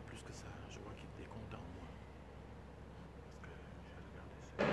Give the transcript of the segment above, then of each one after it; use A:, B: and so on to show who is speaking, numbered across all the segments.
A: plus que ça. Je vois qu'il était content, moi. Parce que j'ai regardé ça.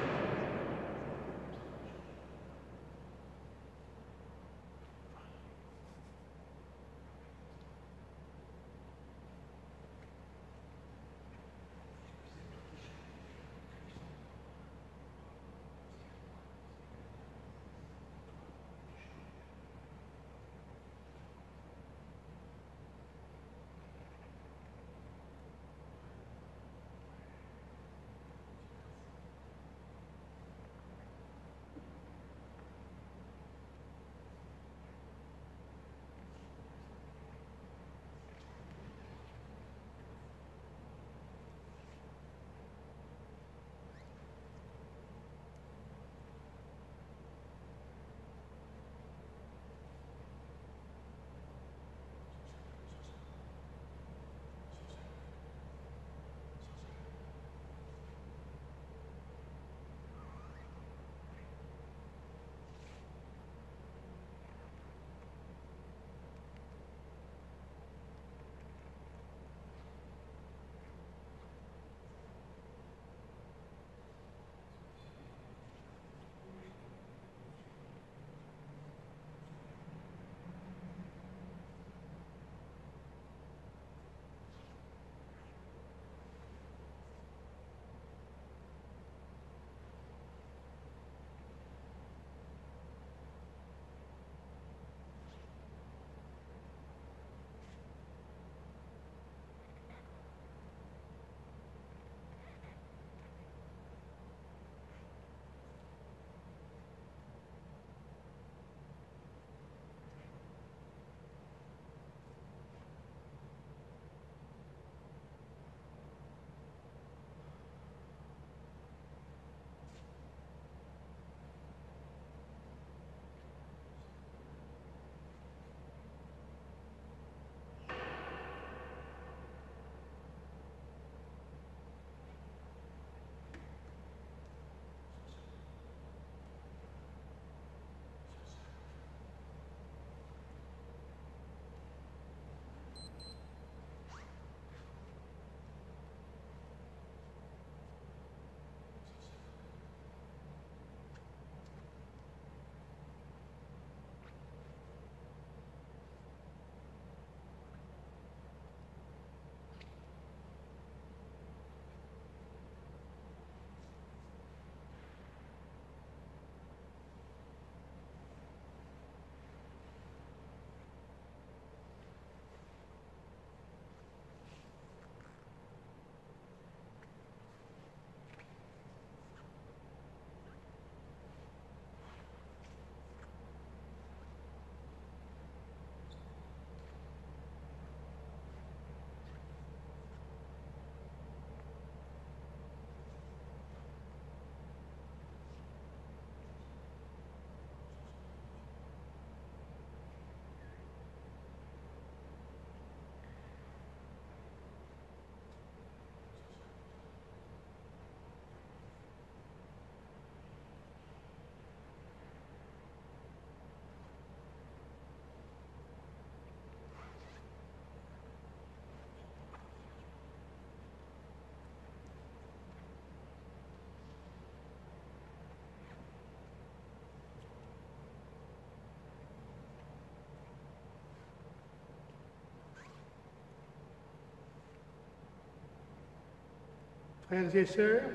B: Frères et sœurs,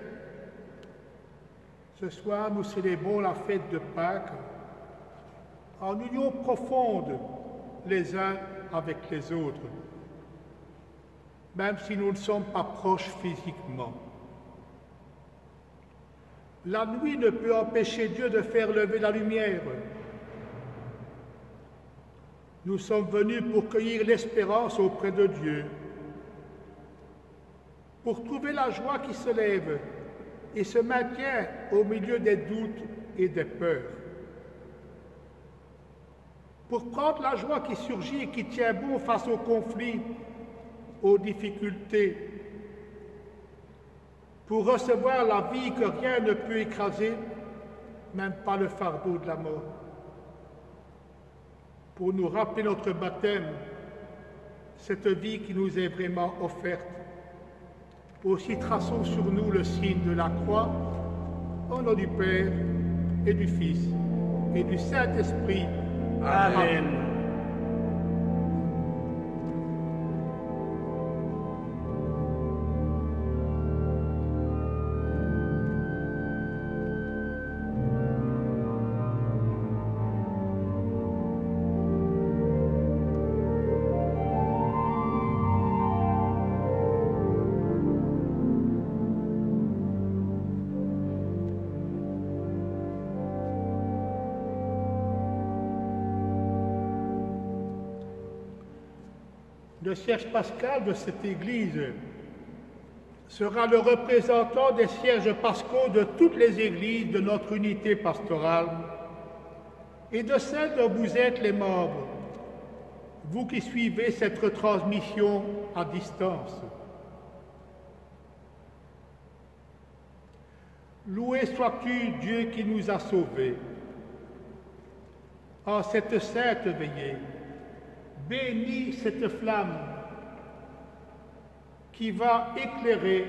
B: ce soir nous célébrons la fête de Pâques en union profonde les uns avec les autres, même si nous ne sommes pas proches physiquement. La nuit ne peut empêcher Dieu de faire lever la lumière. Nous sommes venus pour cueillir l'espérance auprès de Dieu, pour trouver la joie qui se lève et se maintient au milieu des doutes et des peurs, pour prendre la joie qui surgit et qui tient bon face aux conflits, aux difficultés, pour recevoir la vie que rien ne peut écraser, même pas le fardeau de la mort, pour nous rappeler notre baptême, cette vie qui nous est vraiment offerte, Aussi traçons sur nous le signe de la croix, au nom du Père et du Fils et du Saint-Esprit.
C: Amen.
B: Le cierge pascal de cette Église sera le représentant des cierges pascaux de toutes les églises de notre unité pastorale et de celles dont vous êtes les membres, vous qui suivez cette retransmission à distance. Loué sois-tu, Dieu qui nous a sauvés. En cette sainte veillée, bénis cette flamme qui va éclairer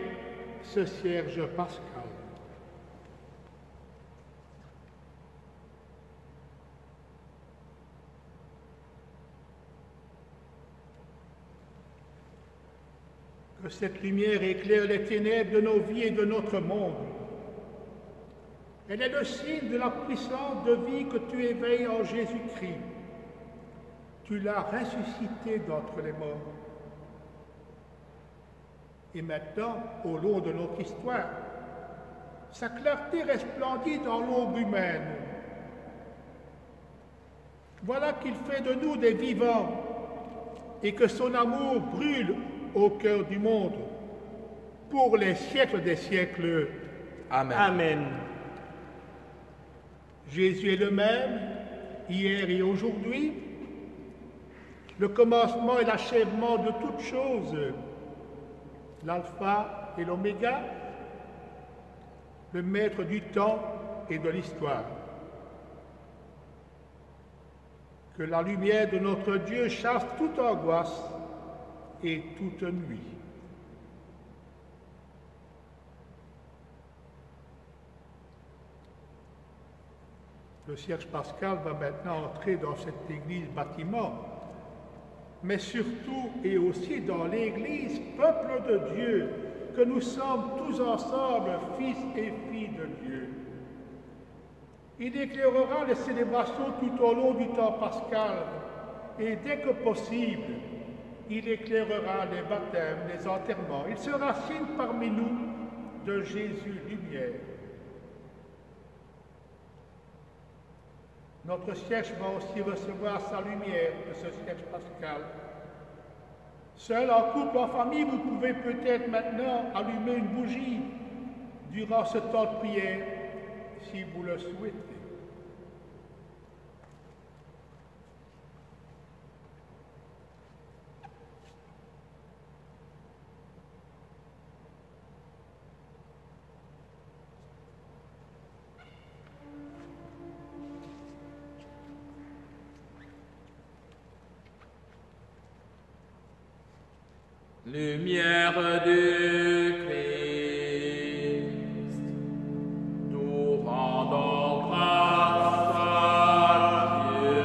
B: ce cierge pascal. Que cette lumière éclaire les ténèbres de nos vies et de notre monde. Elle est le signe de la puissance de vie que tu éveilles en Jésus-Christ. Tu l'as ressuscité d'entre les morts. Et maintenant, au long de notre histoire, sa clarté resplendit dans l'ombre humaine. Voilà qu'il fait de nous des vivants et que son amour brûle au cœur du monde pour les siècles des siècles.
C: Amen. Amen.
B: Jésus est le même, hier et aujourd'hui, le commencement et l'achèvement de toutes choses, l'alpha et l'oméga, le maître du temps et de l'histoire. Que la lumière de notre Dieu chasse toute angoisse et toute nuit. Le cierge pascal va maintenant entrer dans cette église bâtiment, mais surtout et aussi dans l'église, peuple de Dieu, que nous sommes tous ensemble, fils et filles de Dieu. Il éclairera les célébrations tout au long du temps pascal, et dès que possible, il éclairera les baptêmes, les enterrements. Il sera signe parmi nous de Jésus lumière. Notre siège va aussi recevoir sa lumière de ce siège pascal. Seul, en couple, en famille, vous pouvez peut-être maintenant allumer une bougie durant ce temps de prière, si vous le souhaitez.
C: Lumière de Christ, nous rendons grâce à Dieu.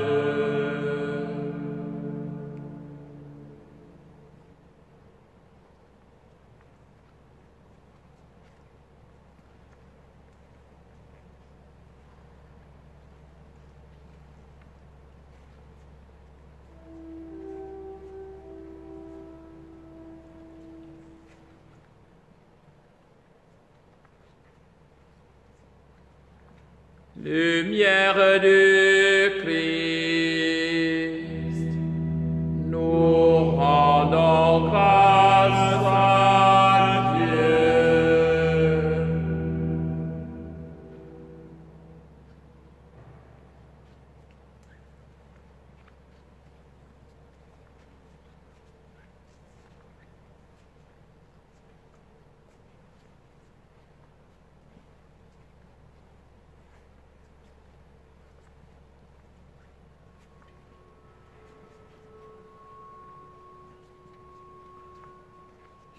C: Lumière de Christ, nous rendons grâce à Dieu.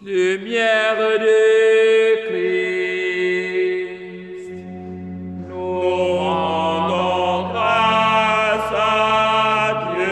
C: Lumière de Christ, nous rendons grâce à Dieu.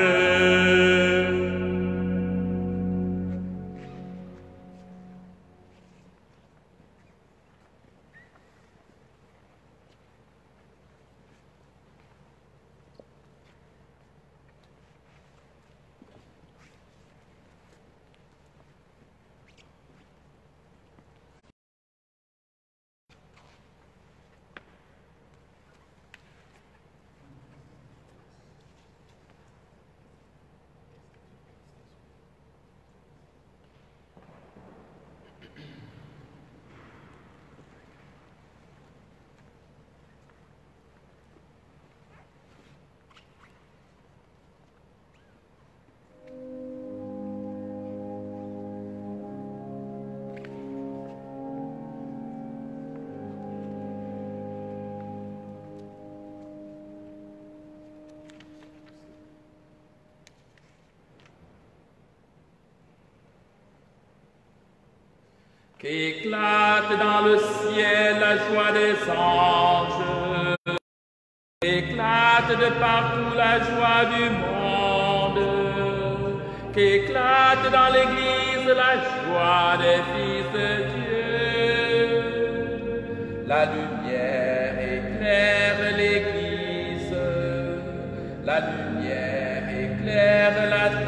C: Qu'éclate dans le ciel la joie des anges, qu'éclate de partout la joie du monde, qu'éclate dans l'Église la joie des fils de Dieu. La lumière éclaire l'Église, la lumière éclaire la terre.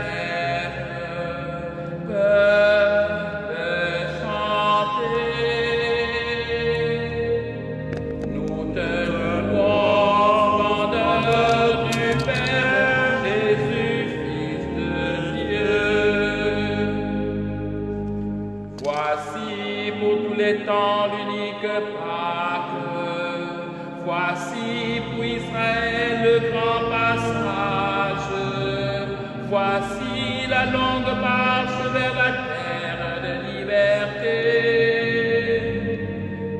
C: Temps l'unique Pâques, voici pour Israël le grand passage, voici la longue marche vers la terre de liberté.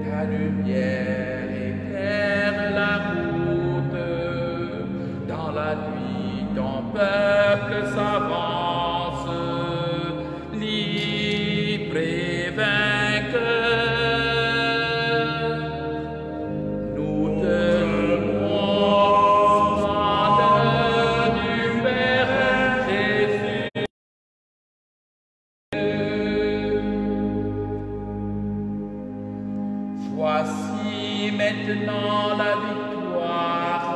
C: Ta lumière éclaire la route, dans la nuit ton peuple s'avance, libre et vainqueur. Voici maintenant la victoire,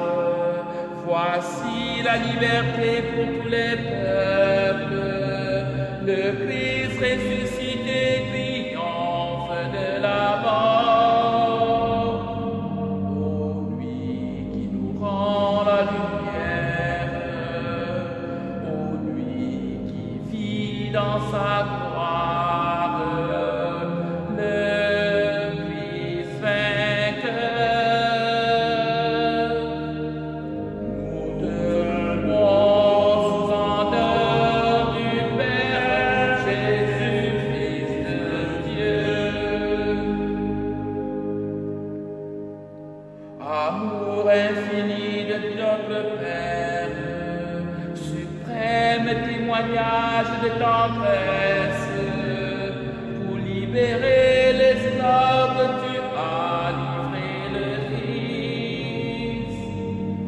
C: voici la liberté pour tous les peuples. Le Christ ressuscité triomphe de la mort. Ô lui qui nous rend la lumière, ô lui qui vit dans sa gloire, amour infini de notre Père, suprême témoignage de tendresse, pour libérer l'esclave, tu as livré le Fils.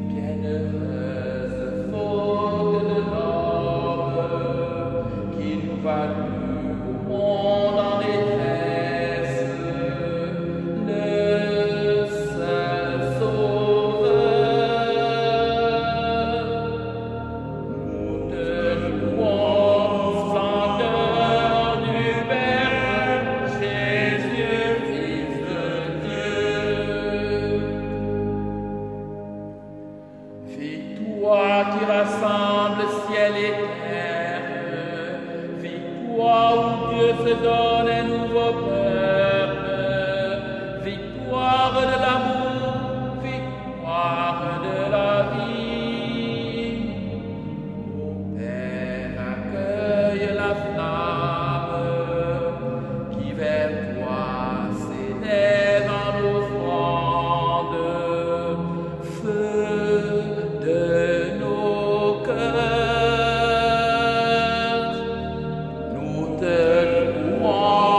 C: Bienheureuse faute de l'homme, qui nous valut au monde en détresse, Victoire qui rassemble ciel et terre, victoire où Dieu se donne un nouveau peuple, victoire de l'amour, victoire de la vie. Ô Père, accueille la flamme qui vers toi s'élève en offrande, feu de nos cœurs, nous te louons.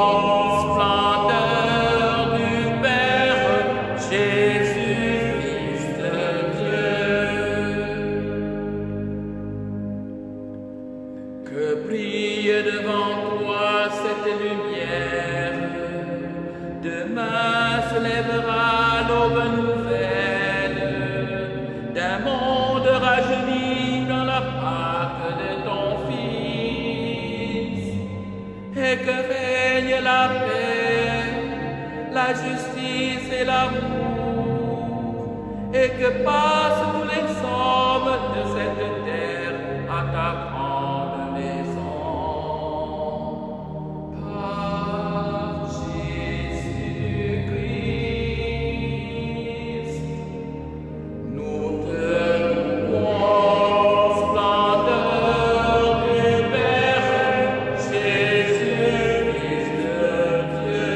C: devant toi cette lumière. Demain se lèvera l'aube nouvelle d'un monde rajeuni dans la Pâque de ton Fils, et que règne la paix, la justice et l'amour, et que passent tous les hommes de cette terre à ta grande maison. Par Jésus-Christ, nous te louons, splendeur du Père, Jésus, Fils de Dieu.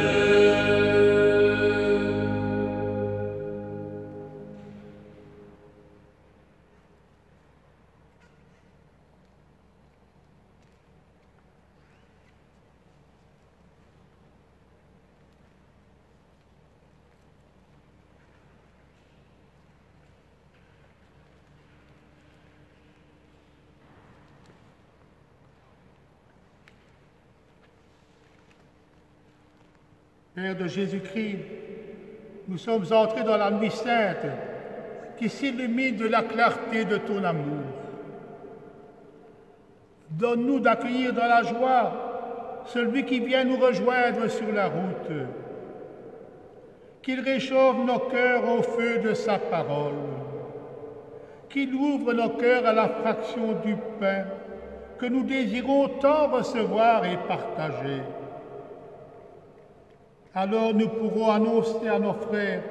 B: Père de Jésus-Christ, nous sommes entrés dans la nuit sainte qui s'illumine de la clarté de ton amour. Donne-nous d'accueillir dans la joie celui qui vient nous rejoindre sur la route. Qu'il réchauffe nos cœurs au feu de sa parole. Qu'il ouvre nos cœurs à la fraction du pain que nous désirons tant recevoir et partager. Alors nous pourrons annoncer à nos frères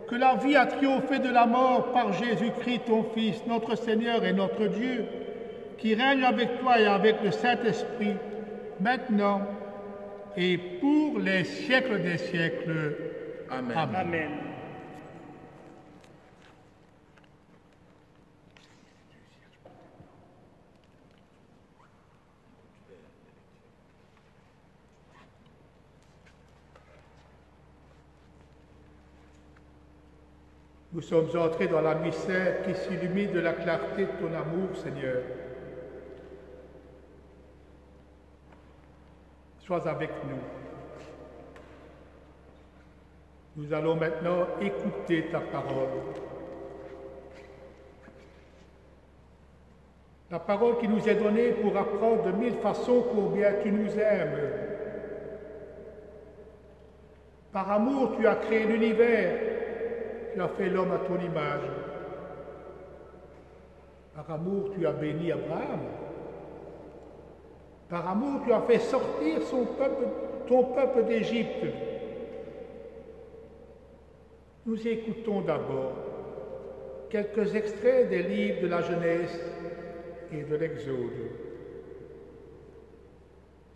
B: que la vie a triomphé de la mort par Jésus-Christ, ton Fils, notre Seigneur et notre Dieu, qui règne avec toi et avec le Saint-Esprit, maintenant et pour les siècles des siècles.
A: Amen.
B: Amen.
D: Amen.
B: Nous sommes entrés dans la nuit sainte qui s'illumine de la clarté de ton amour, Seigneur. Sois avec nous. Nous allons maintenant écouter ta parole. La parole qui nous est donnée pour apprendre de mille façons combien tu nous aimes. Par amour, tu as créé l'univers. Tu as fait l'homme à ton image. Par amour, tu as béni Abraham. Par amour, tu as fait sortir ton peuple d'Égypte. Nous écoutons d'abord quelques extraits des livres de la Genèse et de l'Exode.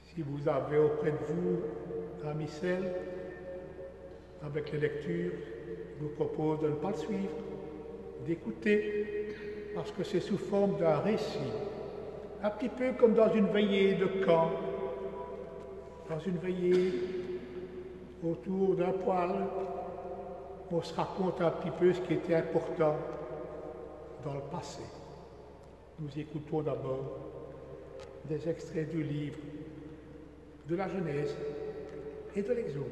B: Si vous avez auprès de vous un missel avec les lectures, je vous propose de ne pas le suivre, d'écouter, parce que c'est sous forme d'un récit, un petit peu comme dans une veillée de camp, dans une veillée autour d'un poêle, on se raconte un petit peu ce qui était important dans le passé. Nous écoutons d'abord des extraits du livre de la Genèse et de l'Exode.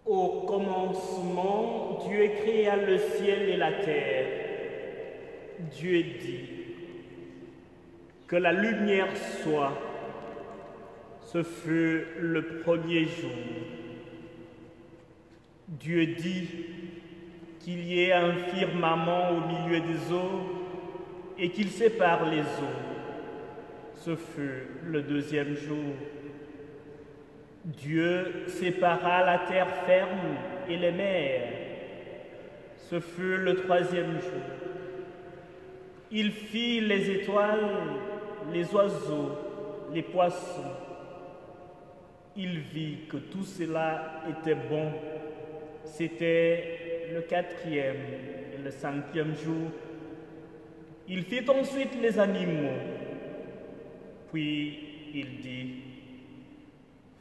D: Au commencement, Dieu créa le ciel et la terre. Dieu dit que la lumière soit. Ce fut le premier jour. Dieu dit qu'il y ait un firmament au milieu des eaux et qu'il sépare les eaux. Ce fut le deuxième jour. Dieu sépara la terre ferme et les mers. Ce fut le troisième jour. Il fit les étoiles, les oiseaux, les poissons. Il vit que tout cela était bon. C'était le quatrième et le cinquième jour. Il fit ensuite les animaux, Puis il dit,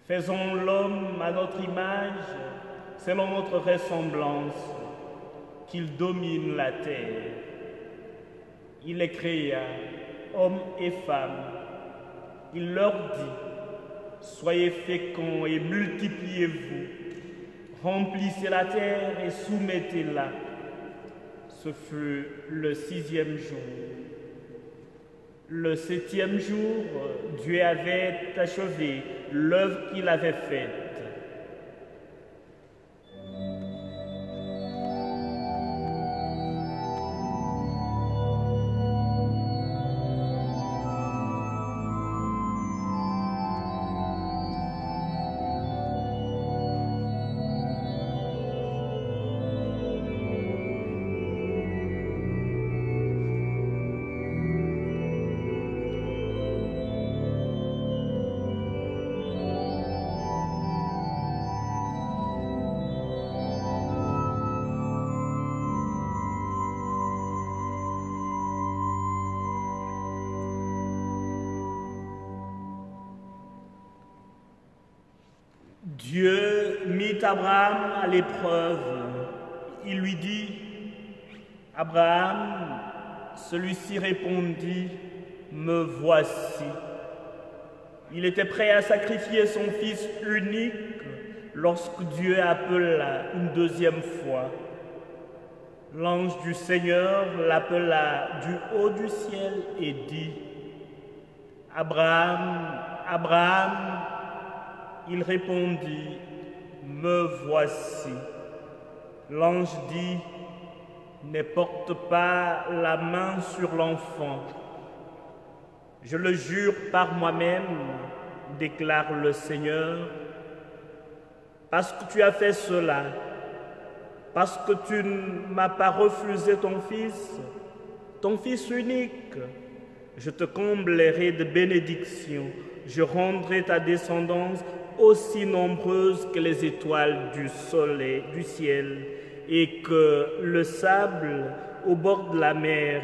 D: faisons l'homme à notre image, selon notre ressemblance, qu'il domine la terre. Il les créa, hommes et femmes. Il leur dit, soyez féconds et multipliez-vous, remplissez la terre et soumettez-la. Ce fut le 6e jour. Le 7e jour, Dieu avait achevé l'œuvre qu'il avait faite. Dieu mit Abraham à l'épreuve. Il lui dit, « Abraham », celui-ci répondit, « Me voici ». Il était prêt à sacrifier son fils unique lorsque Dieu appela une 2e fois. L'ange du Seigneur l'appela du haut du ciel et dit, « Abraham, Abraham ». Il répondit, « Me voici ». L'ange dit, « Ne porte pas la main sur l'enfant. Je le jure par moi-même, déclare le Seigneur, parce que tu as fait cela, parce que tu ne m'as pas refusé ton fils unique, je te comblerai de bénédictions, je rendrai ta descendance aussi nombreuse que les étoiles du soleil, du ciel, et que le sable au bord de la mer.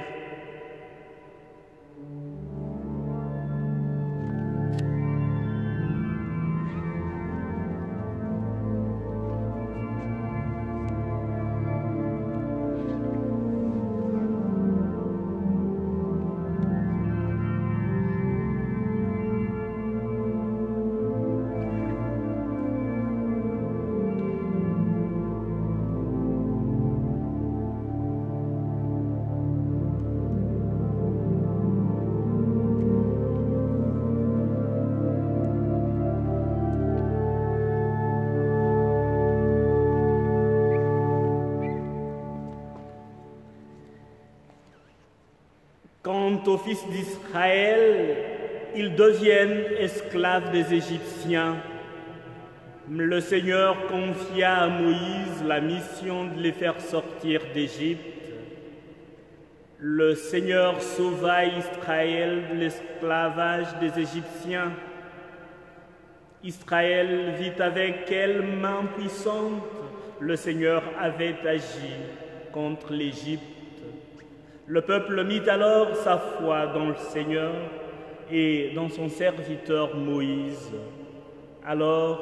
D: Quant aux fils d'Israël, ils deviennent esclaves des Égyptiens. Le Seigneur confia à Moïse la mission de les faire sortir d'Égypte. Le Seigneur sauva Israël de l'esclavage des Égyptiens. Israël vit avec quelle main puissante le Seigneur avait agi contre l'Égypte. Le peuple mit alors sa foi dans le Seigneur et dans son serviteur Moïse. Alors,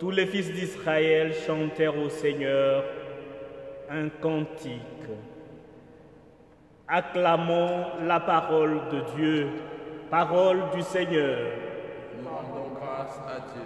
D: tous les fils d'Israël chantèrent au Seigneur un cantique. Acclamons la parole de Dieu, parole du Seigneur.
C: Nous rendons grâce à Dieu.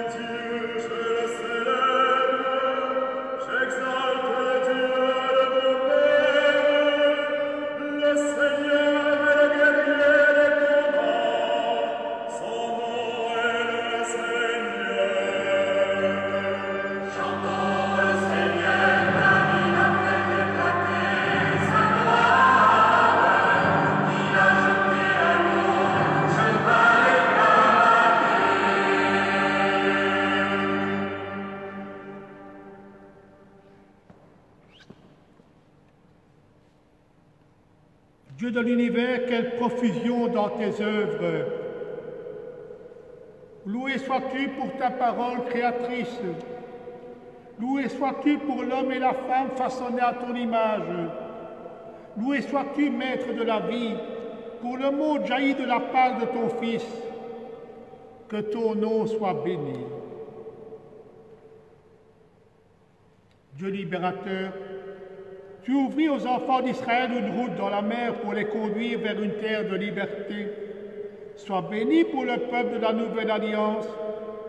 E: Dieu, je le célèbre.
B: Dieu de l'univers, quelle profusion dans tes œuvres. Loué sois-tu pour ta parole créatrice. Loué sois-tu pour l'homme et la femme façonnés à ton image. Loué sois-tu, maître de la vie, pour le mot jailli de la part de ton Fils. Que ton nom soit béni. Dieu libérateur, tu ouvris aux enfants d'Israël une route dans la mer pour les conduire vers une terre de liberté. Sois béni pour le peuple de la nouvelle alliance,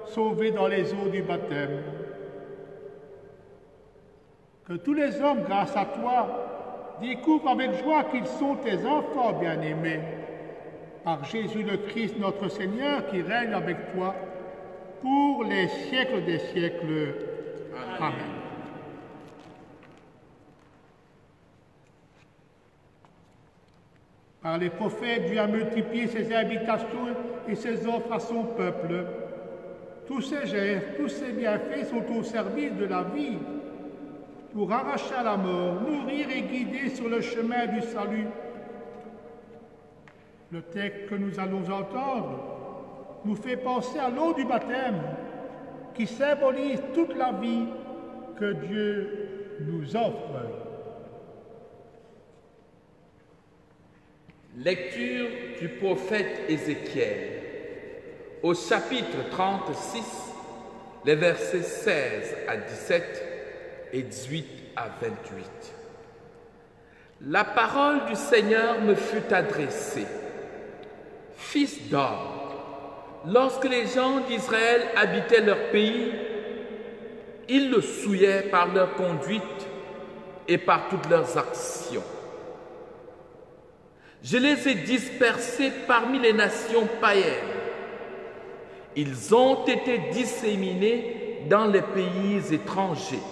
B: sauvé dans les eaux du baptême. Que tous les hommes, grâce à toi, découvrent avec joie qu'ils sont tes enfants bien-aimés. Par Jésus le Christ, notre Seigneur, qui règne avec toi pour les siècles des siècles. Amen. Par les prophètes, Dieu a multiplié ses invitations et ses offres à son peuple. Tous ces gestes, tous ces bienfaits sont au service de la vie, pour arracher à la mort, nourrir et guider sur le chemin du salut. Le texte que nous allons entendre nous fait penser à l'eau du baptême, qui symbolise toute la vie que Dieu nous offre.
C: Lecture du prophète Ézéchiel, au chapitre 36, les versets 16 à 17 et 18 à 28. La parole du Seigneur me fut adressée. Fils d'homme, lorsque les gens d'Israël habitaient leur pays, ils le souillaient par leur conduite et par toutes leurs actions. Je les ai dispersés parmi les nations païennes. Ils ont été disséminés dans les pays étrangers.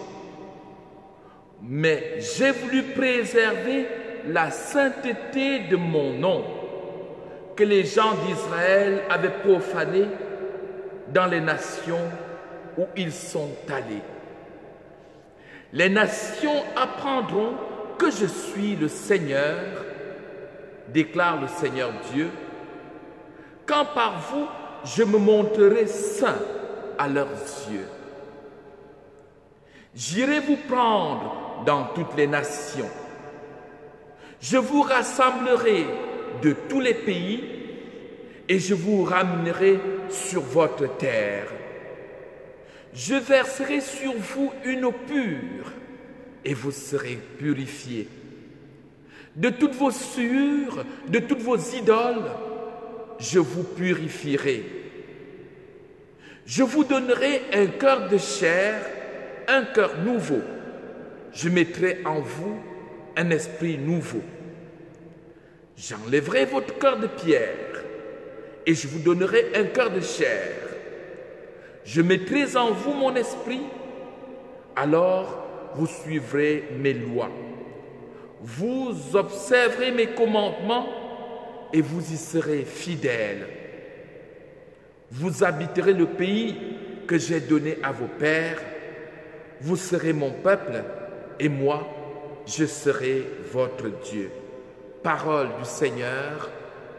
C: Mais j'ai voulu préserver la sainteté de mon nom, que les gens d'Israël avaient profané dans les nations où ils sont allés. Les nations apprendront que je suis le Seigneur, déclare le Seigneur Dieu, quand par vous je me montrerai saint à leurs yeux. J'irai vous prendre dans toutes les nations. Je vous rassemblerai de tous les pays et je vous ramènerai sur votre terre. Je verserai sur vous une eau pure et vous serez purifiés. De toutes vos souillures, de toutes vos idoles, je vous purifierai. Je vous donnerai un cœur de chair, un cœur nouveau. Je mettrai en vous un esprit nouveau. J'enlèverai votre cœur de pierre et je vous donnerai un cœur de chair. Je mettrai en vous mon esprit, alors vous suivrez mes lois. Vous observerez mes commandements et vous y serez fidèles. Vous habiterez le pays que j'ai donné à vos pères. Vous serez mon peuple et moi, je serai votre Dieu. Parole du Seigneur,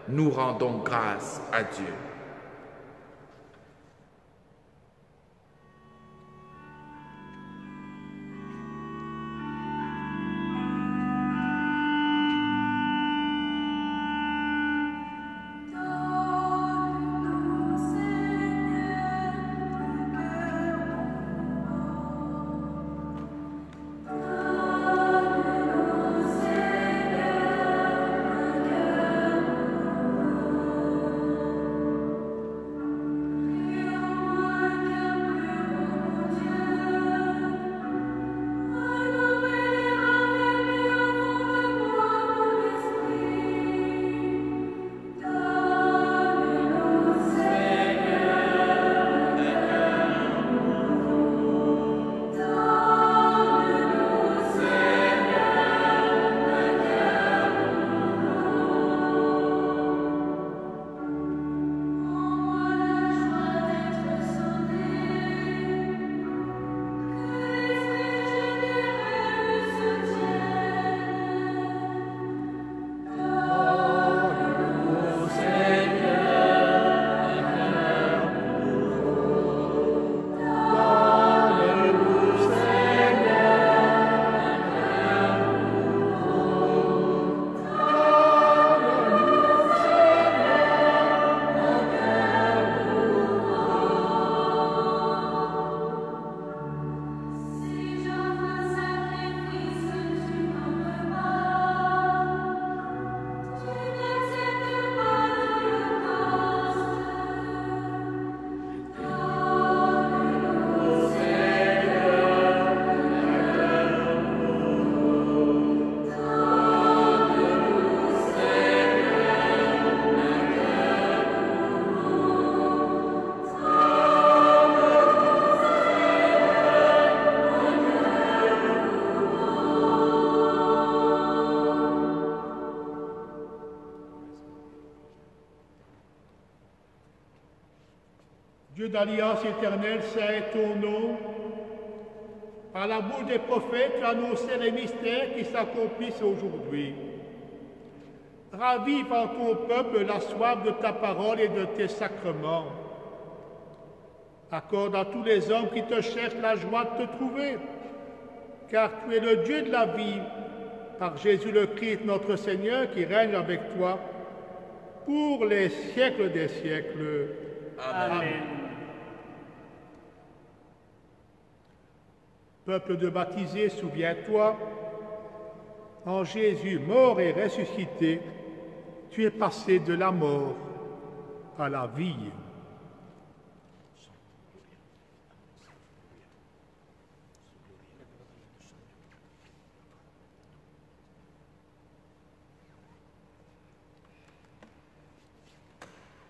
C: nous rendons grâce à Dieu.
B: Dieu d'alliance éternelle, saint est ton nom. Par la bouche des prophètes, tu annonçais les mystères qui s'accomplissent aujourd'hui. Ravive en ton peuple la soif de ta parole et de tes sacrements. Accorde à tous les hommes qui te cherchent la joie de te trouver, car tu es le Dieu de la vie, par Jésus le Christ, notre Seigneur, qui règne avec toi pour les siècles des siècles.
D: Amen.
B: Peuple de baptisés, souviens-toi, en Jésus, mort et ressuscité, tu es passé de la mort à la vie.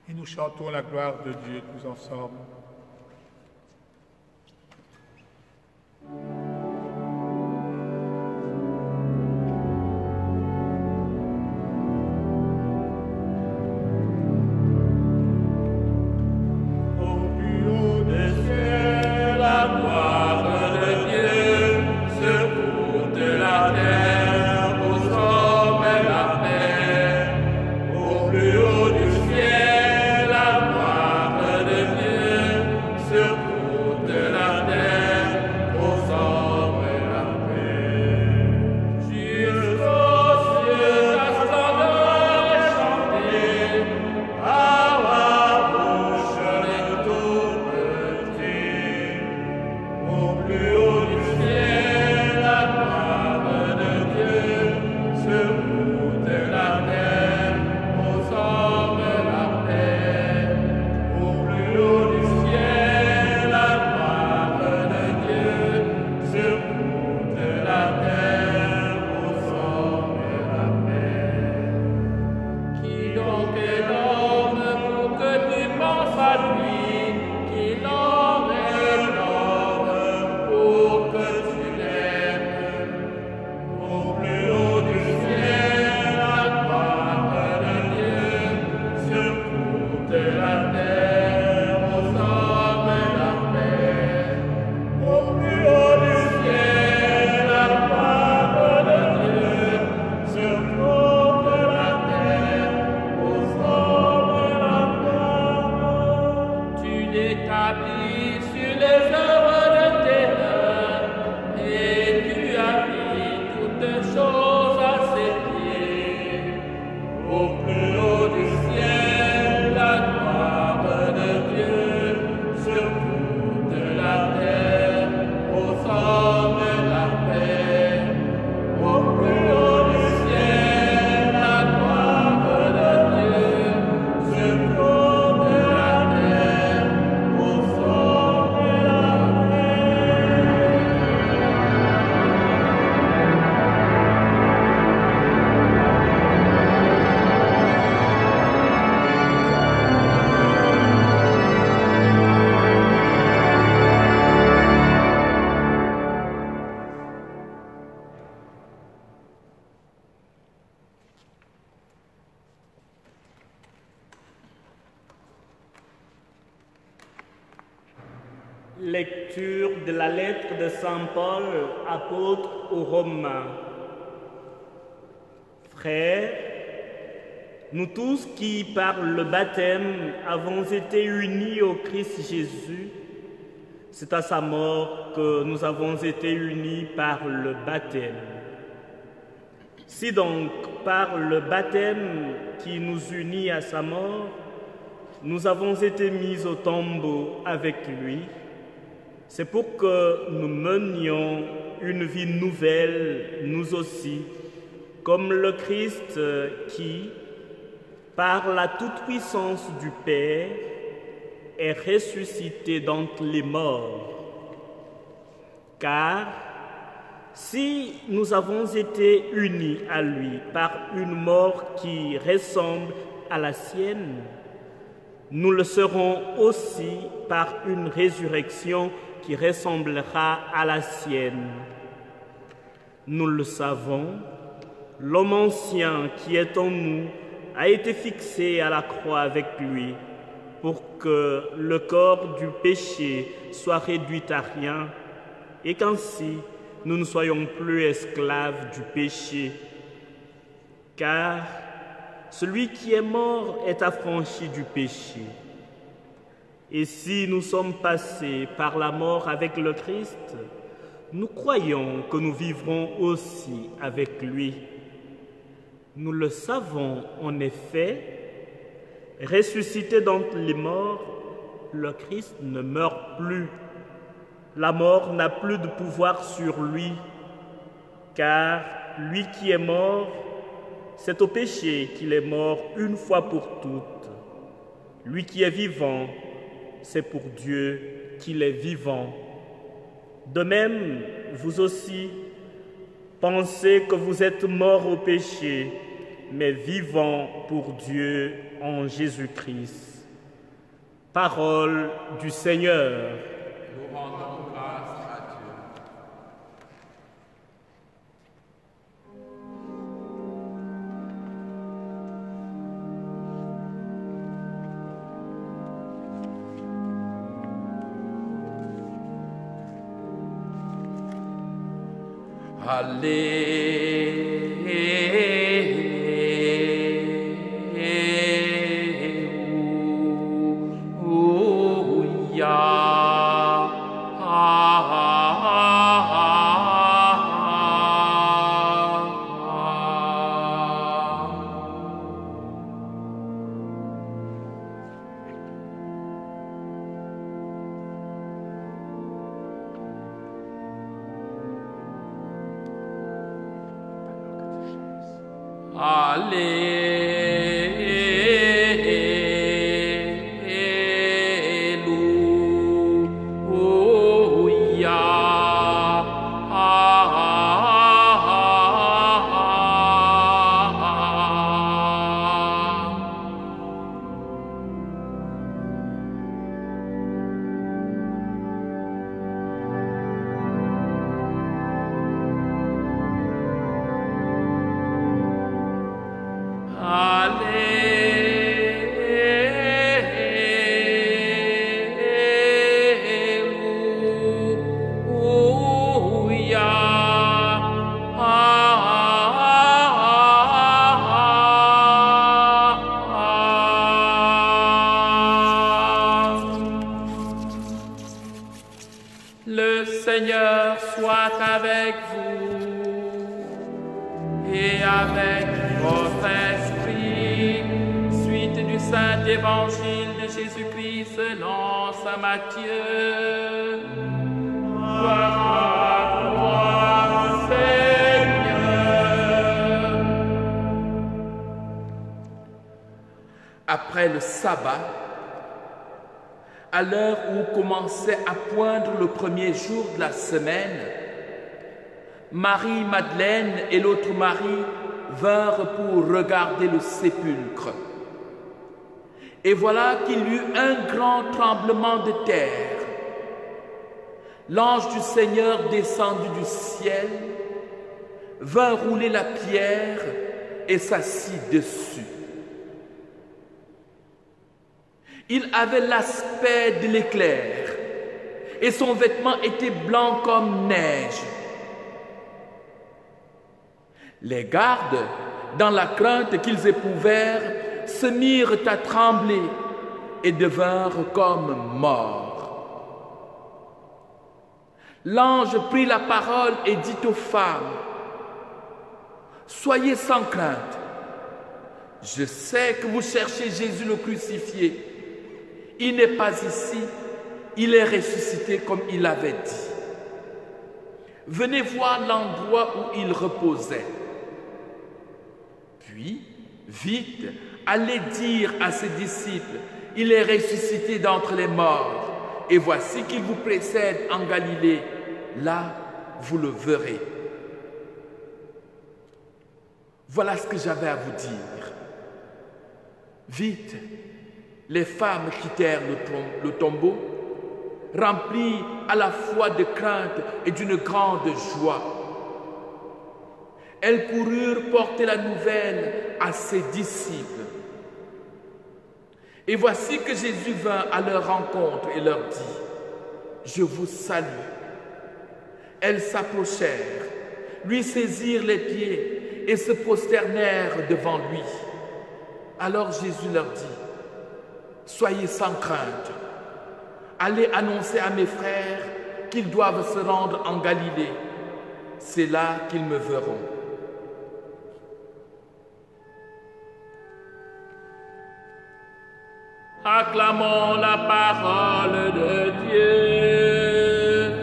B: Et nous chantons la gloire de Dieu tous ensemble.
D: Lecture de la lettre de Saint Paul, apôtre aux Romains. Frères, nous tous qui, par le baptême, avons été unis au Christ Jésus, c'est à sa mort que nous avons été unis par le baptême. Si donc, par le baptême qui nous unit à sa mort, nous avons été mis au tombeau avec lui, c'est pour que nous menions une vie nouvelle, nous aussi, comme le Christ qui, par la toute-puissance du Père, est ressuscité d'entre les morts. Car si nous avons été unis à lui par une mort qui ressemble à la sienne, nous le serons aussi par une résurrection qui ressemblera à la sienne. Nous le savons, l'homme ancien qui est en nous a été fixé à la croix avec lui pour que le corps du péché soit réduit à rien et qu'ainsi nous ne soyons plus esclaves du péché. Car celui qui est mort est affranchi du péché. Et si nous sommes passés par la mort avec le Christ, nous croyons que nous vivrons aussi avec lui. Nous le savons en effet, ressuscité d'entre les morts, le Christ ne meurt plus. La mort n'a plus de pouvoir sur lui, car lui qui est mort, c'est au péché qu'il est mort une fois pour toutes. Lui qui est vivant, c'est pour Dieu qu'il est vivant. De même, vous aussi, pensez que vous êtes morts au péché, mais vivants pour Dieu en Jésus-Christ. Parole du Seigneur.
C: Nous rendons grâce à Dieu. Le Seigneur soit avec vous et avec votre esprit. Suite du Saint Évangile de Jésus-Christ selon saint Matthieu. Gloire à toi, Seigneur. Après le sabbat, à l'heure où commençait à poindre le premier jour de la semaine, Marie-Madeleine et l'autre Marie vinrent pour regarder le sépulcre. Et voilà qu'il y eut un grand tremblement de terre. L'ange du Seigneur descendu du ciel vint rouler la pierre et s'assit dessus. Il avait l'aspect de l'éclair et son vêtement était blanc comme neige. Les gardes, dans la crainte qu'ils éprouvèrent, se mirent à trembler et devinrent comme morts. L'ange prit la parole et dit aux femmes: « Soyez sans crainte. Je sais que vous cherchez Jésus le crucifié. Il n'est pas ici, il est ressuscité comme il avait dit. Venez voir l'endroit où il reposait. Puis, vite, allez dire à ses disciples, il est ressuscité d'entre les morts, et voici qu'il vous précède en Galilée. Là, vous le verrez. » Voilà ce que j'avais à vous dire. Vite, les femmes quittèrent le tombeau, remplies à la fois de crainte et d'une grande joie. Elles coururent porter la nouvelle à ses disciples. Et voici que Jésus vint à leur rencontre et leur dit, « Je vous salue. » Elles s'approchèrent, lui saisirent les pieds et se prosternèrent devant lui. Alors Jésus leur dit, « Soyez sans crainte. Allez annoncer à mes frères qu'ils doivent se rendre en Galilée. C'est là qu'ils me verront. » Acclamons la parole de Dieu.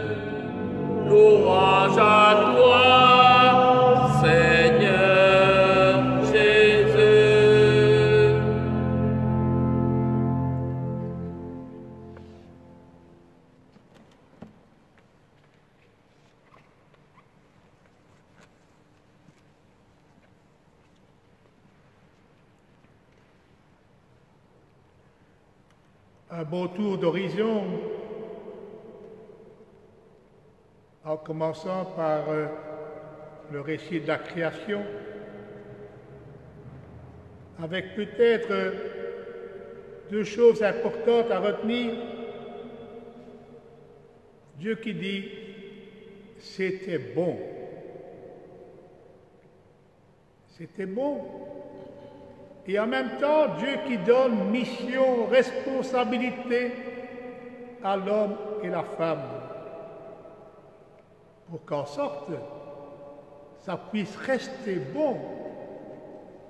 C: Louange à toi, Seigneur Jésus.
B: Un bon tour d'horizon, en commençant par le récit de la création, avec peut-être deux choses importantes à retenir. Dieu qui dit « c'était bon ». C'était bon. Et en même temps, Dieu qui donne mission, responsabilité à l'homme et la femme, pour qu'en sorte, ça puisse rester bon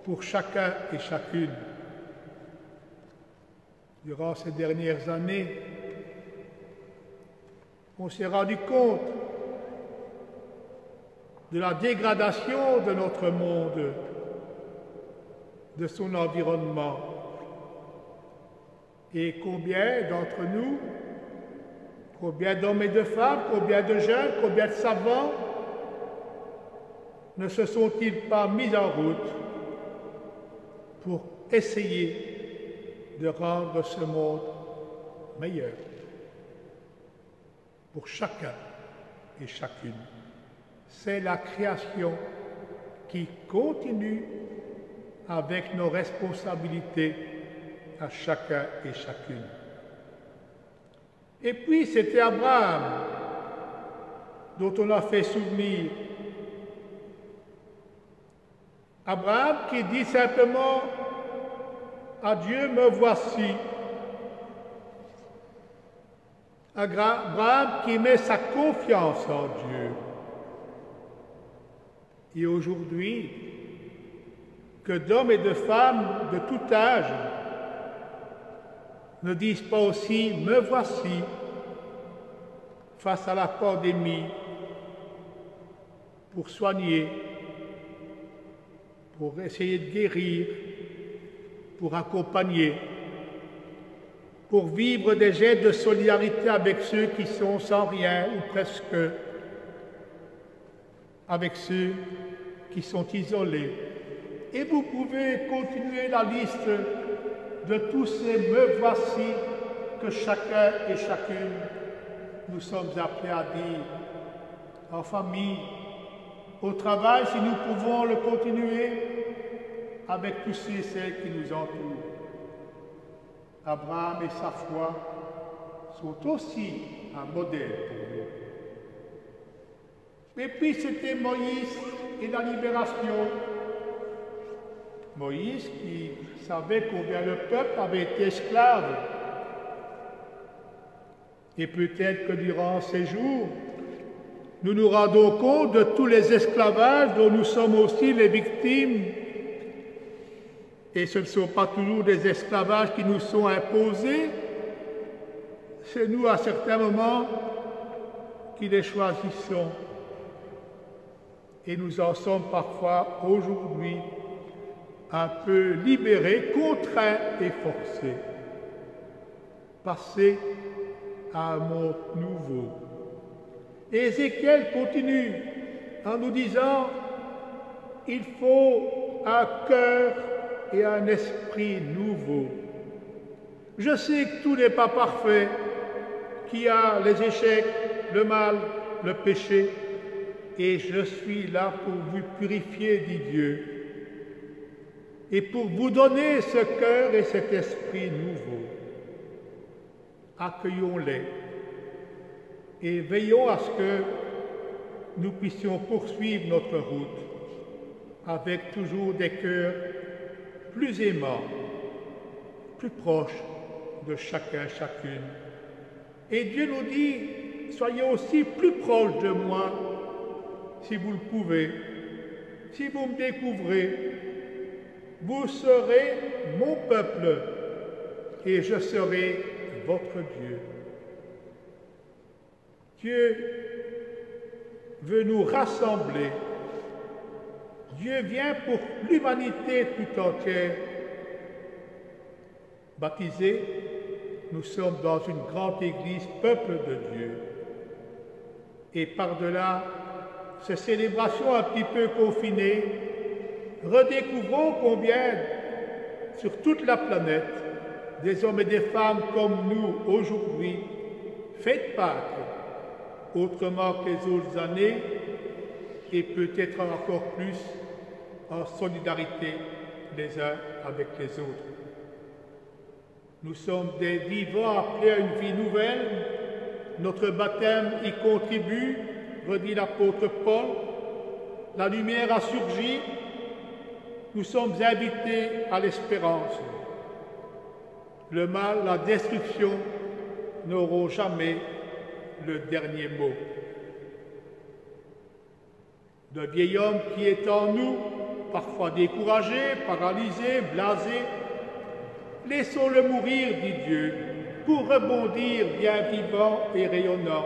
B: pour chacun et chacune. Durant ces dernières années, on s'est rendu compte de la dégradation de notre monde, de son environnement. Et combien d'entre nous, combien d'hommes et de femmes, combien de jeunes, combien de savants ne se sont-ils pas mis en route pour essayer de rendre ce monde meilleur pour chacun et chacune. C'est la création qui continue avec nos responsabilités à chacun et chacune. Et puis c'était Abraham dont on a fait souvenir. Abraham qui dit simplement à Dieu, me voici. Abraham qui met sa confiance en Dieu. Et aujourd'hui, que d'hommes et de femmes de tout âge ne disent pas aussi « me voici » face à la pandémie pour soigner, pour essayer de guérir, pour accompagner, pour vivre des gestes de solidarité avec ceux qui sont sans rien ou presque, avec ceux qui sont isolés. Et vous pouvez continuer la liste de tous ces « me voici » que chacun et chacune nous sommes appelés à dire, en famille, au travail, si nous pouvons le continuer, avec tous ceux et celles qui nous entourent. Abraham et sa foi sont aussi un modèle pour nous. Et puis c'était Moïse et la libération. Moïse qui savait combien le peuple avait été esclave. Et peut-être que durant ces jours, nous nous rendons compte de tous les esclavages dont nous sommes aussi les victimes. Et ce ne sont pas toujours des esclavages qui nous sont imposés, c'est nous à certains moments qui les choisissons. Et nous en sommes parfois aujourd'hui un peu libérés, contraints et forcés. Passer à un monde nouveau. Et Ézéchiel continue en nous disant « Il faut un cœur et un esprit nouveau. » Je sais que tout n'est pas parfait, qu'il y a les échecs, le mal, le péché, et je suis là pour vous purifier, dit Dieu. et pour vous donner ce cœur et cet esprit nouveau. Accueillons-les et veillons à ce que nous puissions poursuivre notre route avec toujours des cœurs plus aimants, plus proches de chacun, chacune. Et Dieu nous dit, soyez aussi plus proches de moi, si vous le pouvez, si vous me découvrez, vous serez mon peuple et je serai votre Dieu. Dieu veut nous rassembler. Dieu vient pour l'humanité tout entière. Baptisés, nous sommes dans une grande église, peuple de Dieu. Et par-delà ces célébrations un petit peu confinées, redécouvrons combien, sur toute la planète, des hommes et des femmes comme nous aujourd'hui fêtent Pâques, autrement que les autres années, et peut-être encore plus en solidarité les uns avec les autres. Nous sommes des vivants appelés à une vie nouvelle. Notre baptême y contribue, redit l'apôtre Paul. La lumière a surgi. Nous sommes invités à l'espérance. Le mal, la destruction n'auront jamais le dernier mot. Le vieil homme qui est en nous, parfois découragé, paralysé, blasé, laissons-le mourir, dit Dieu, pour rebondir bien vivant et rayonnant.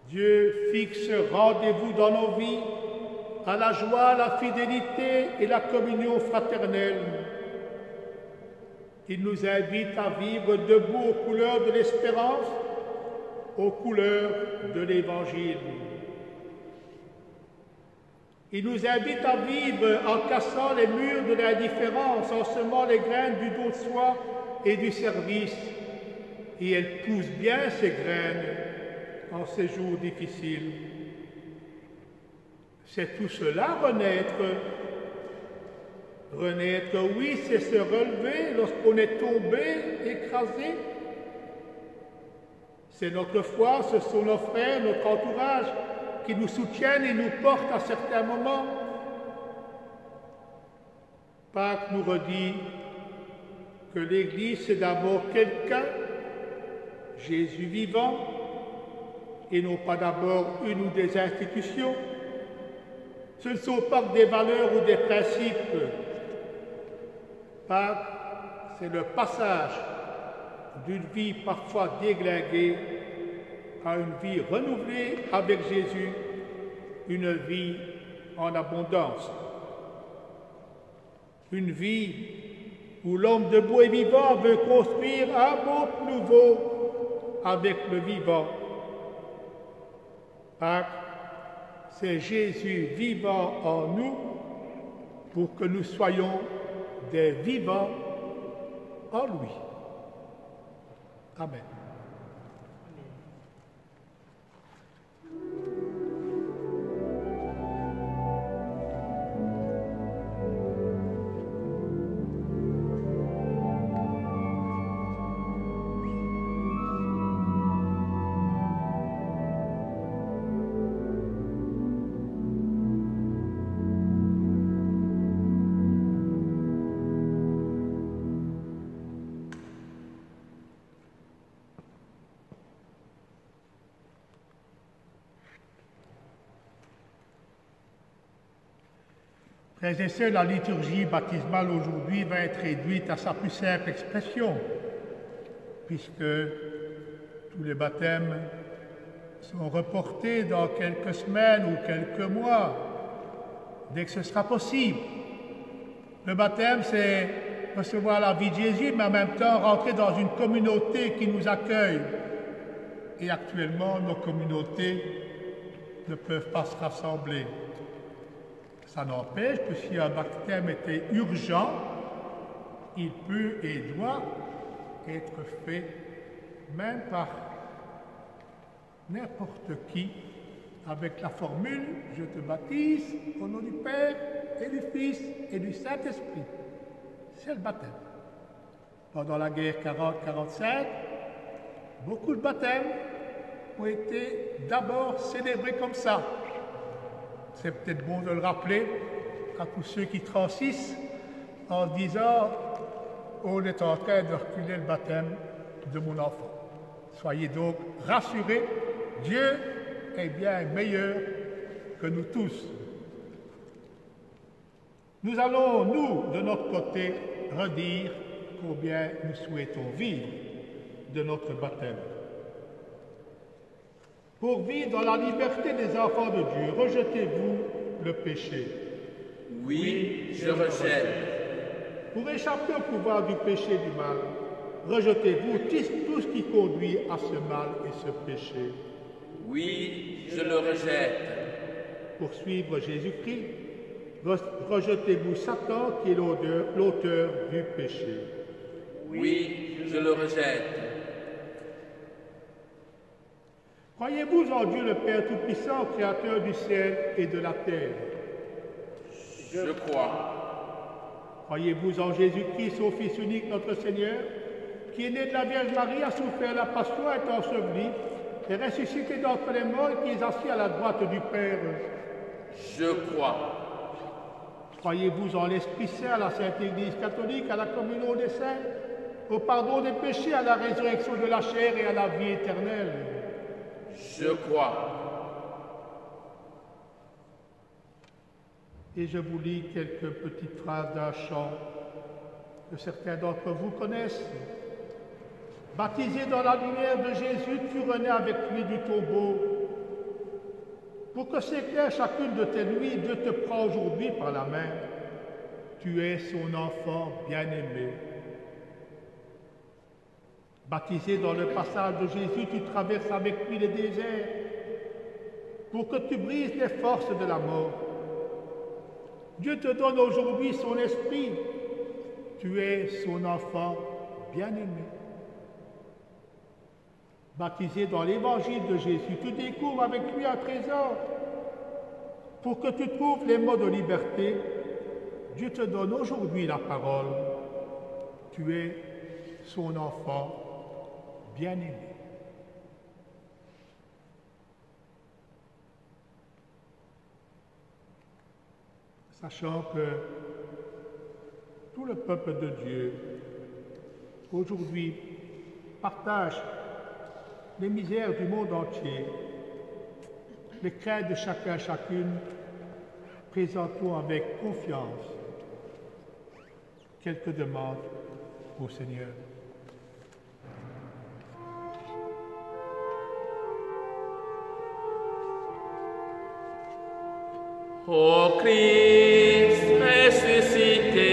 B: Dieu fixe rendez-vous dans nos vies à la joie, la fidélité et la communion fraternelle. Il nous invite à vivre debout aux couleurs de l'espérance, aux couleurs de l'Évangile. Il nous invite à vivre en cassant les murs de l'indifférence, en semant les graines du don de soi et du service. Et elles poussent bien ces graines en ces jours difficiles. C'est tout cela, renaître. Renaître, oui, c'est se relever lorsqu'on est tombé, écrasé. C'est notre foi, ce sont nos frères, notre entourage qui nous soutiennent et nous portent à certains moments. Pâques nous redit que l'Église, c'est d'abord quelqu'un, Jésus vivant, et non pas d'abord une ou des institutions. Ce ne sont pas que des valeurs ou des principes. Pâques, c'est le passage d'une vie parfois déglinguée à une vie renouvelée avec Jésus, une vie en abondance. Une vie où l'homme debout et vivant veut construire un monde nouveau avec le vivant. Pâques, c'est Jésus vivant en nous pour que nous soyons des vivants en lui. Amen. Frères et sœurs, la liturgie baptismale aujourd'hui va être réduite à sa plus simple expression, puisque tous les baptêmes sont reportés dans quelques semaines ou quelques mois, dès que ce sera possible. Le baptême, c'est recevoir la vie de Jésus, mais en même temps rentrer dans une communauté qui nous accueille. Et actuellement, nos communautés ne peuvent pas se rassembler. Ça n'empêche que si un baptême était urgent, il peut et doit être fait même par n'importe qui avec la formule « Je te baptise au nom du Père et du Fils et du Saint-Esprit ». C'est le baptême. Pendant la guerre 40-45, beaucoup de baptêmes ont été d'abord célébrés comme ça. C'est peut-être bon de le rappeler à tous ceux qui transissent en disant « On est en train de reculer le baptême de mon enfant ». Soyez donc rassurés, Dieu est bien meilleur que nous tous. Nous allons, nous, de notre côté, redire combien nous souhaitons vivre de notre baptême. Pour vivre dans la liberté des enfants de Dieu, rejetez-vous le péché.
C: Oui, je rejette.
B: Pour échapper au pouvoir du péché et du mal, rejetez-vous tout ce qui conduit à ce mal et ce péché.
C: Oui, je le rejette.
B: Pour suivre Jésus-Christ, rejetez-vous Satan qui est l'auteur du péché.
C: Oui, je le rejette.
B: Croyez-vous en Dieu le Père Tout-Puissant, Créateur du ciel et de la terre?
C: Je crois.
B: Croyez-vous en Jésus-Christ, son Fils unique, notre Seigneur, qui est né de la Vierge Marie, a souffert la passion, est enseveli, est ressuscité d'entre les morts et qui est assis à la droite du Père?
C: Je crois.
B: Croyez-vous en l'Esprit Saint, à la Sainte Église catholique, à la communion des saints, au pardon des péchés, à la résurrection de la chair et à la vie éternelle?
C: Je crois.
B: Et je vous lis quelques petites phrases d'un chant que certains d'entre vous connaissent. Baptisé dans la lumière de Jésus, tu renais avec lui du tombeau. Pour que s'éclaire chacune de tes nuits, Dieu te prend aujourd'hui par la main. Tu es son enfant bien-aimé. Baptisé dans le passage de Jésus, tu traverses avec lui les déserts pour que tu brises les forces de la mort. Dieu te donne aujourd'hui son esprit. Tu es son enfant bien-aimé. Baptisé dans l'évangile de Jésus, tu découvres avec lui un trésor. Pour que tu trouves les mots de liberté, Dieu te donne aujourd'hui la parole. Tu es son enfant bien-aimé. Sachant que tout le peuple de Dieu, aujourd'hui, partage les misères du monde entier, les craintes de chacun, chacune, présentons avec confiance quelques demandes au Seigneur.
C: Ô Christ ressuscité,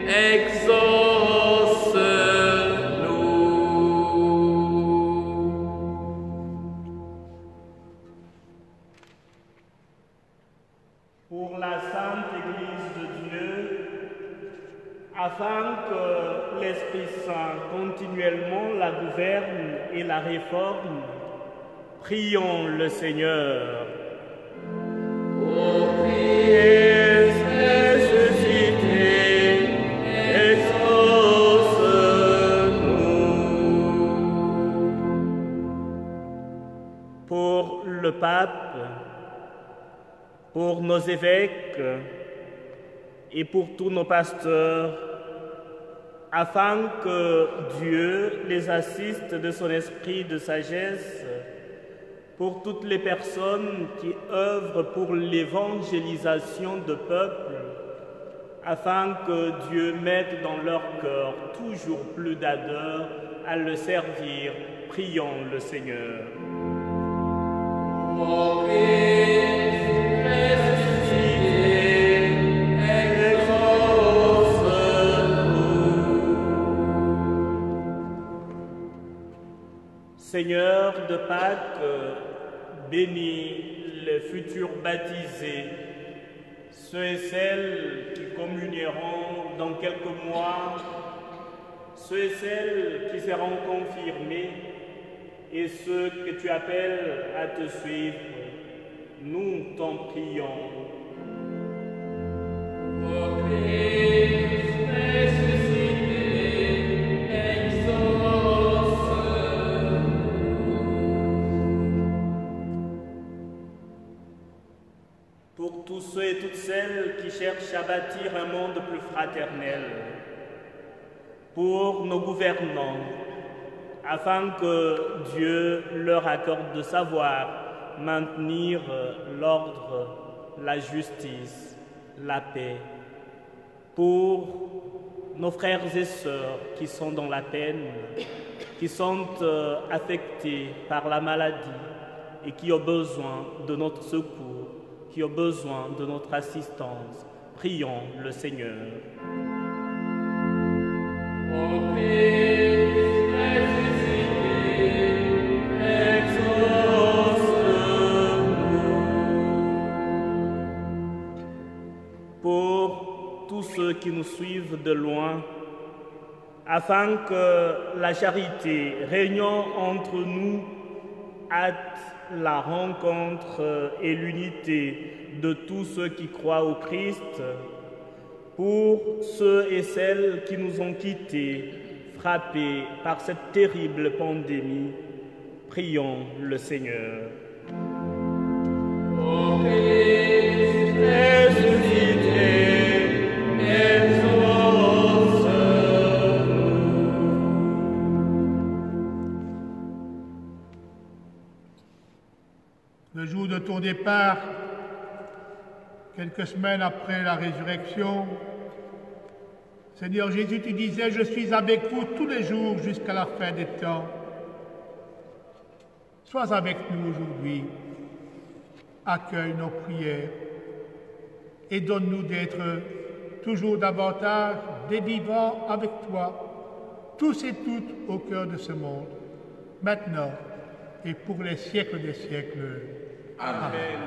C: exauce-nous.
D: Pour la Sainte Église de Dieu, afin que l'Esprit Saint continuellement la gouverne et la réforme, prions le Seigneur.
C: Ô Christ ressuscité, exauce-nous.
D: Pour le pape, pour nos évêques et pour tous nos pasteurs, afin que Dieu les assiste de son esprit de sagesse, pour toutes les personnes qui œuvrent pour l'évangélisation de peuples, afin que Dieu mette dans leur cœur toujours plus d'ardeur à le servir. Prions le Seigneur.
C: Ô Christ ressuscité, exauce-nous.
D: Seigneur de Pâques, bénis les futurs baptisés, ceux et celles qui communieront dans quelques mois, ceux et celles qui seront confirmés et ceux que tu appelles à te suivre. nous t'en prions.
C: Ô Christ ressuscité, exauce.
D: Pour tous ceux et toutes celles qui cherchent à bâtir un monde plus fraternel, pour nos gouvernants, afin que Dieu leur accorde de savoir maintenir l'ordre, la justice, la paix, pour nos frères et sœurs qui sont dans la peine, qui sont affectés par la maladie et qui ont besoin de notre secours, qui ont besoin de notre assistance. Prions le Seigneur.
C: Ô Christ ressuscité, exauce-nous.
D: Pour tous ceux qui nous suivent de loin, afin que la charité régnant entre nous hâte la rencontre et l'unité de tous ceux qui croient au Christ, pour ceux et celles qui nous ont quittés, frappés par cette terrible pandémie, prions le Seigneur.
C: Ô Christ ressuscité, exauce-nous.
B: Le jour de ton départ, quelques semaines après la résurrection, Seigneur Jésus, tu disais, je suis avec vous tous les jours jusqu'à la fin des temps. Sois avec nous aujourd'hui, accueille nos prières et donne-nous d'être toujours davantage des vivants avec toi, tous et toutes au cœur de ce monde, maintenant et pour les siècles des siècles.
C: Amen.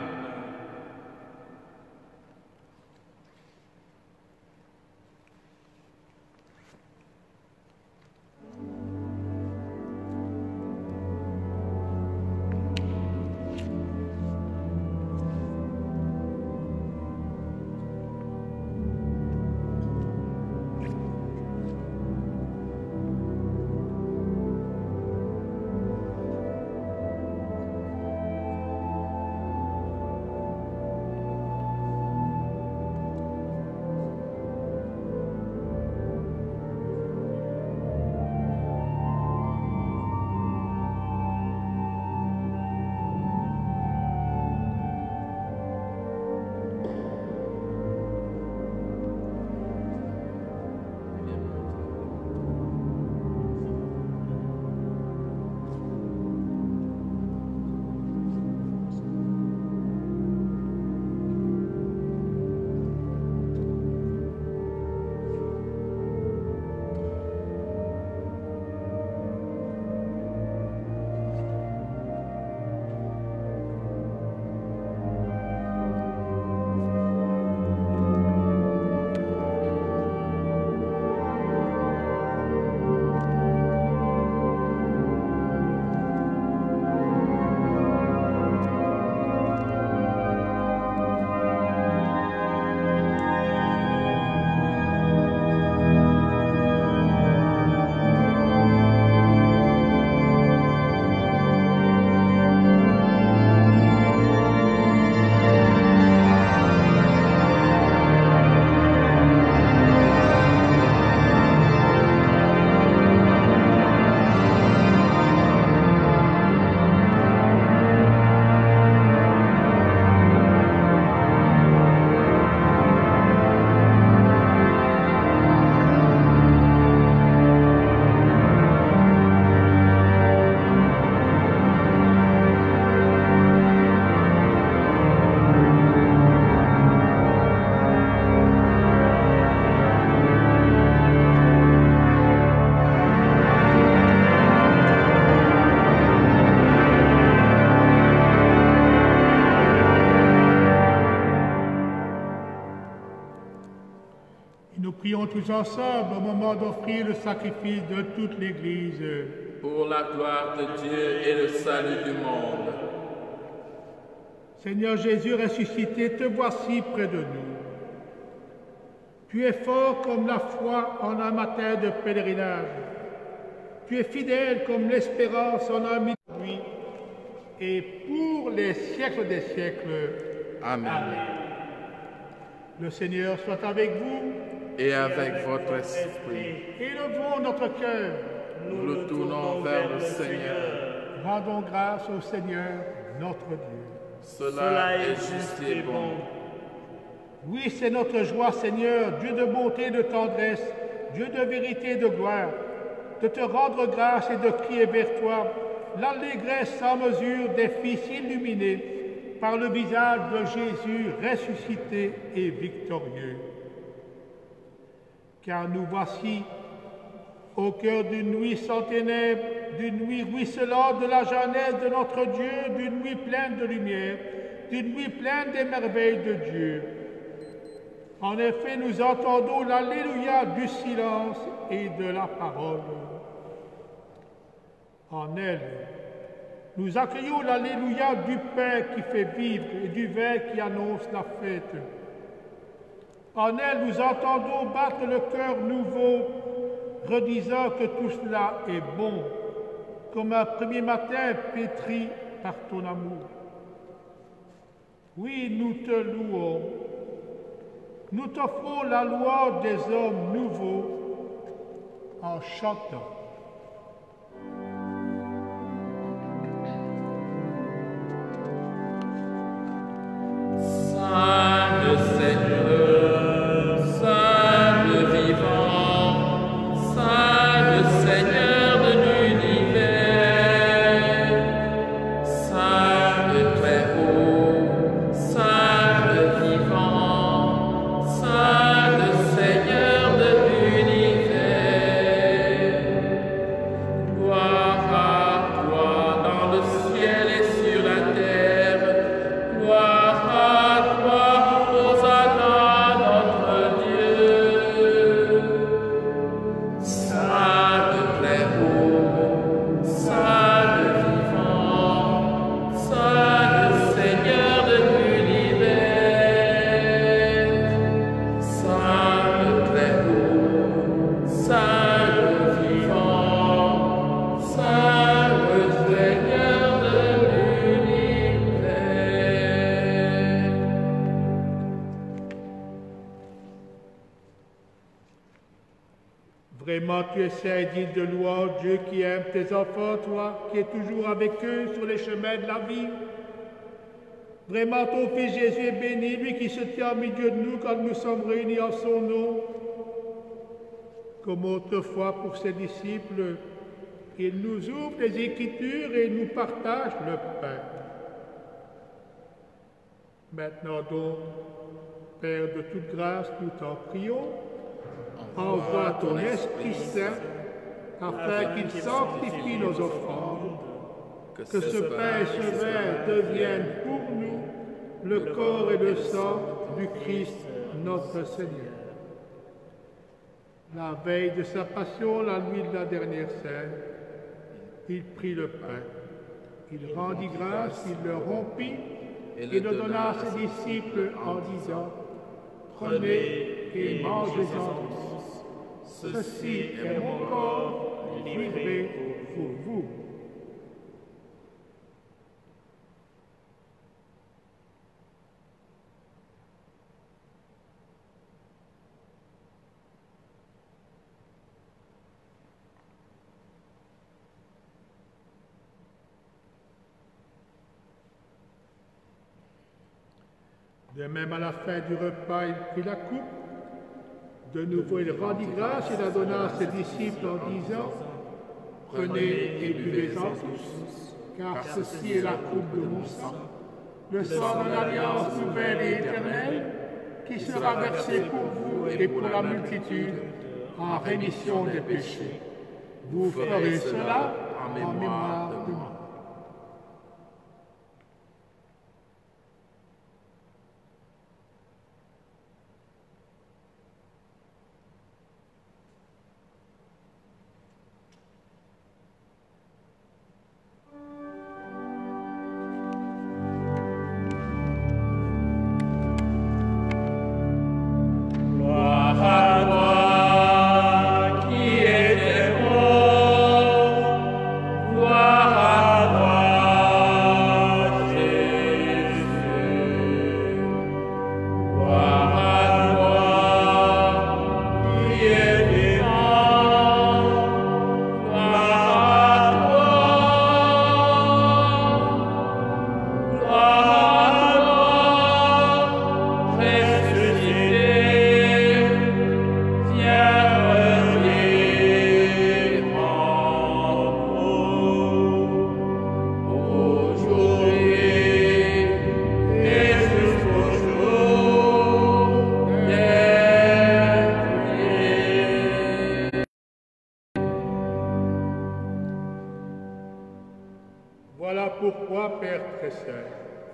B: Prions tous ensemble au moment d'offrir le sacrifice de toute l'Église.
C: Pour la gloire de Dieu et le salut du monde.
B: Seigneur Jésus ressuscité, te voici près de nous. Tu es fort comme la foi en un matin de pèlerinage. Tu es fidèle comme l'espérance en un midi de nuit. Et pour les siècles des siècles.
C: Amen.
B: Le Seigneur soit avec vous.
C: Et avec votre esprit,
B: Élevons notre cœur.
C: nous le tournons vers le Seigneur.
B: Rendons grâce au Seigneur, notre Dieu.
C: Cela est juste et bon.
B: Oui, c'est notre joie, Seigneur, Dieu de bonté et de tendresse, Dieu de vérité et de gloire, de te rendre grâce et de crier vers toi l'allégresse sans mesure des fils illuminés par le visage de Jésus ressuscité et victorieux. Car nous voici au cœur d'une nuit sans ténèbres, d'une nuit ruisselante de la jeunesse de notre Dieu, d'une nuit pleine de lumière, d'une nuit pleine des merveilles de Dieu. En effet, nous entendons l'alléluia du silence et de la parole. En elle, nous accueillons l'alléluia du pain qui fait vivre et du vin qui annonce la fête. En elle, nous entendons battre le cœur nouveau, redisant que tout cela est bon, comme un premier matin pétri par ton amour. Oui, nous te louons. Nous t'offrons la louange des hommes nouveaux en chantant.
C: Saint le Seigneur, Saint le vivant, Saint le Seigneur de l'univers, Saint le très haut, Saint le vivant, Saint le Seigneur de l'univers. Gloire à toi dans le ciel et sur la terre, gloire à toi, Hosanna, notre Dieu. Saint le très haut, Saint le vivant, Saint le Seigneur de l'univers, Saint le très haut, Saint le vivant, Saint le Seigneur de l'univers.
B: Vraiment, tu es saint et digne de louange, Dieu qui aime tes enfants, toi, qui es toujours avec eux sur les chemins de la vie. Vraiment, ton Fils Jésus est béni, lui qui se tient au milieu de nous quand nous sommes réunis en son nom. Comme autrefois pour ses disciples, il nous ouvre les Écritures et nous partage le pain. Maintenant donc, Père de toute grâce, nous t'en prions, envoie ton Esprit Saint afin qu'il sanctifie nos offrandes, que ce pain et ce vin deviennent pour nous le corps et le sang du Christ notre Seigneur. La veille de sa passion, la nuit de la dernière scène, il prit le pain, il rendit grâce, il le rompit et le donna à ses disciples en disant « Prenez et mangez-en tous. Ceci est mon corps livré pour vous. » De même, à la fin du repas, il prit la coupe. De nouveau, il rendit grâce et la donna à ses disciples en disant « Prenez et buvez-en tous, car ceci est la coupe de mon sang, le sang de l'alliance nouvelle et éternelle, qui sera versé pour vous et pour la multitude en rémission des péchés. Vous ferez cela en mémoire de moi. » Voilà pourquoi, Père très saint,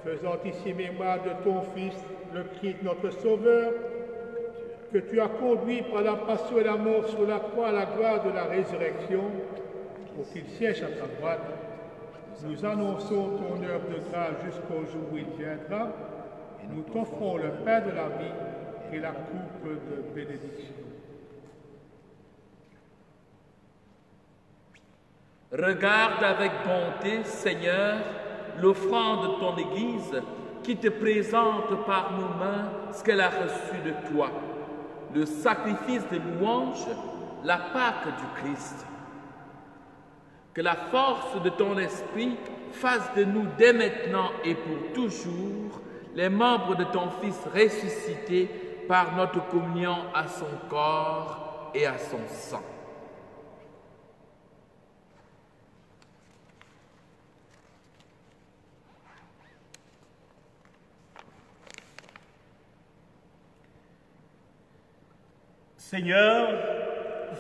B: faisant ici mémoire de ton Fils, le Christ notre Sauveur, que tu as conduit par la passion et la mort sur la croix à la gloire de la résurrection, pour qu'il siège à ta droite, nous annonçons ton œuvre de grâce jusqu'au jour où il viendra, et nous t'offrons le pain de la vie et la coupe de bénédiction.
C: Regarde avec bonté, Seigneur, l'offrande de ton Église qui te présente par nos mains ce qu'elle a reçu de toi, le sacrifice de louange, la Pâque du Christ. Que la force de ton esprit fasse de nous dès maintenant et pour toujours les membres de ton Fils ressuscité par notre communion à son corps et à son sang.
D: Seigneur,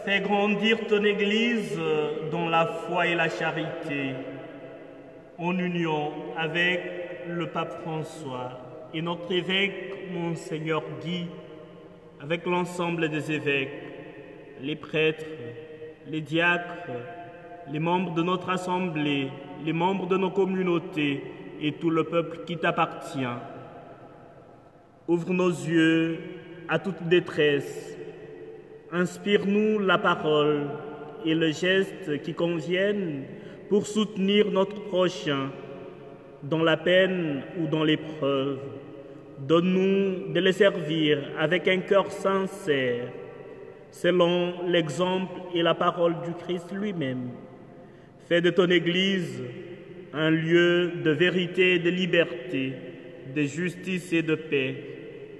D: fais grandir ton Église dans la foi et la charité, en union avec le pape François et notre évêque, Monseigneur Guy, avec l'ensemble des évêques, les prêtres, les diacres, les membres de notre assemblée, les membres de nos communautés et tout le peuple qui t'appartient. Ouvre nos yeux à toute détresse. Inspire-nous la parole et le geste qui conviennent pour soutenir notre prochain dans la peine ou dans l'épreuve. Donne-nous de les servir avec un cœur sincère, selon l'exemple et la parole du Christ lui-même. Fais de ton Église un lieu de vérité et de liberté, de justice et de paix,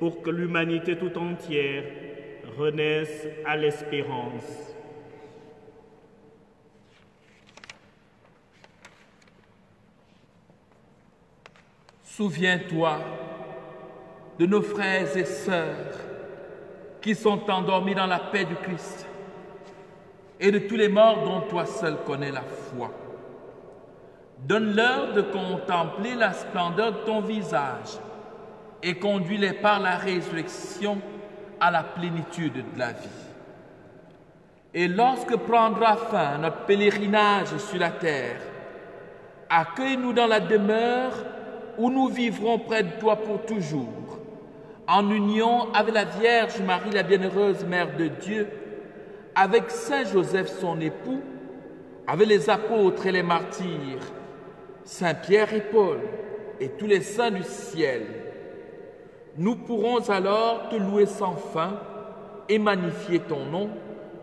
D: pour que l'humanité tout entière renaisse à l'espérance.
C: Souviens-toi de nos frères et sœurs qui sont endormis dans la paix du Christ et de tous les morts dont toi seul connais la foi. Donne-leur de contempler la splendeur de ton visage et conduis-les par la résurrection à la plénitude de la vie. Et lorsque prendra fin notre pèlerinage sur la terre, accueille-nous dans la demeure où nous vivrons près de toi pour toujours, en union avec la Vierge Marie, la bienheureuse Mère de Dieu, avec Saint Joseph son époux, avec les apôtres et les martyrs, Saint Pierre et Paul et tous les saints du ciel. Nous pourrons alors te louer sans fin et magnifier ton nom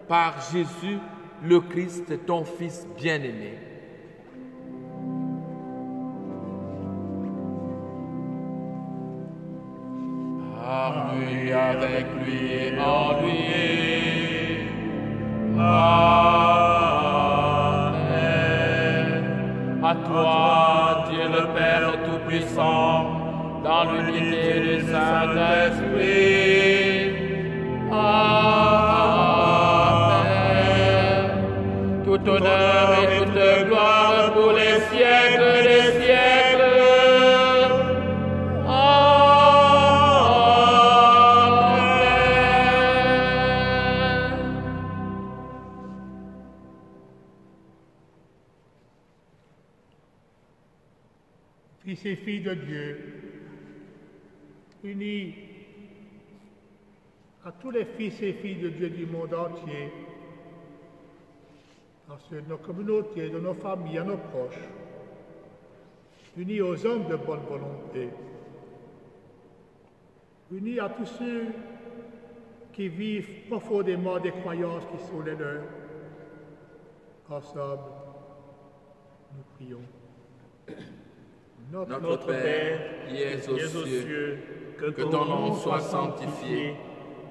C: par Jésus, le Christ, ton Fils bien-aimé.
A: Par lui, avec lui et en lui. Amen. À toi, Dieu le Père Tout-Puissant, dans l'unité du Saint-Esprit. Amen. Tout honneur et toute gloire pour les siècles des siècles.
B: Fils et filles de Dieu, unis à tous les fils et filles de Dieu du monde entier, à ceux de nos communautés, de nos familles, à nos proches, unis aux hommes de bonne volonté, unis à tous ceux qui vivent profondément des croyances qui sont les leurs. Ensemble, nous prions.
C: Notre Père, qui es aux cieux, que ton nom soit sanctifié,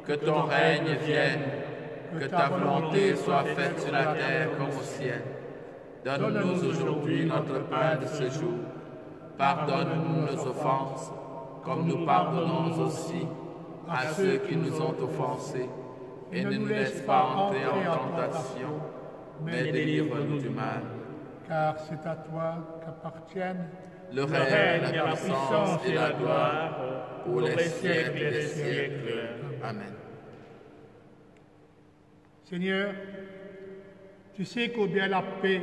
C: que ton règne vienne, que ta volonté soit faite sur la terre comme au ciel. Donne-nous aujourd'hui notre pain de ce jour. Pardonne-nous nos offenses, comme nous pardonnons aussi à ceux qui nous ont offensés. Et ne nous laisse pas entrer en tentation, mais délivre-nous du mal.
B: car c'est à toi qu'appartiennent
C: le
D: Le
C: règne,
D: règne,
C: la puissance et la gloire pour les siècles des siècles. Amen.
B: Seigneur, tu sais combien la paix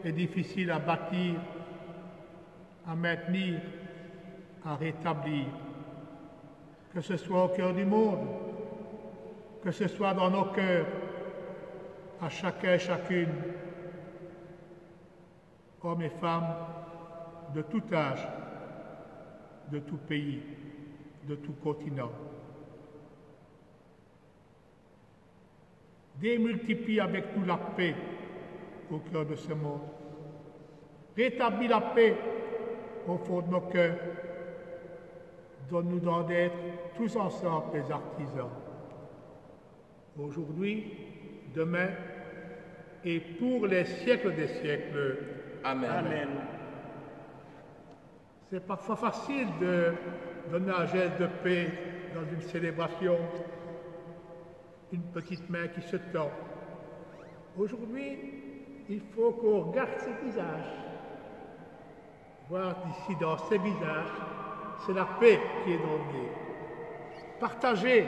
B: est difficile à bâtir, à maintenir, à rétablir, que ce soit au cœur du monde, que ce soit dans nos cœurs, à chacun et chacune, hommes et femmes de tout âge, de tout pays, de tout continent. Démultiplie avec nous la paix au cœur de ce monde. Rétablis la paix au fond de nos cœurs. Donne-nous d'en être tous ensemble des artisans. Aujourd'hui, demain et pour les siècles des siècles.
C: Amen.
D: Amen.
B: C'est parfois facile de donner un geste de paix dans une célébration, une petite main qui se tend. Aujourd'hui, il faut qu'on regarde ces visages. Voir d'ici dans ces visages, c'est la paix qui est nommée. Partagez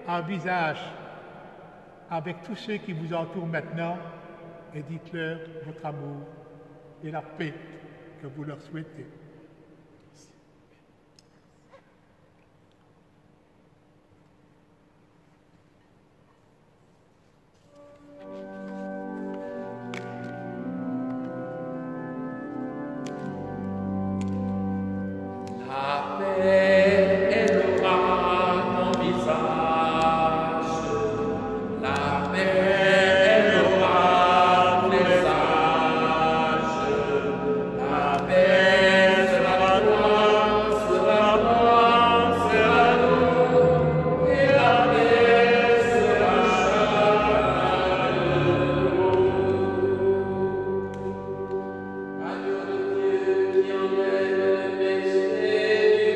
B: un visage avec tous ceux qui vous entourent maintenant et dites-leur votre amour et la paix que vous leur souhaitez.
C: La paix élevera ton visage, la paix élevera tes âges, la paix sera toi, sera moi, sera nous, et la paix sera chacun de nous. Agneau de Dieu qui enlève le péché du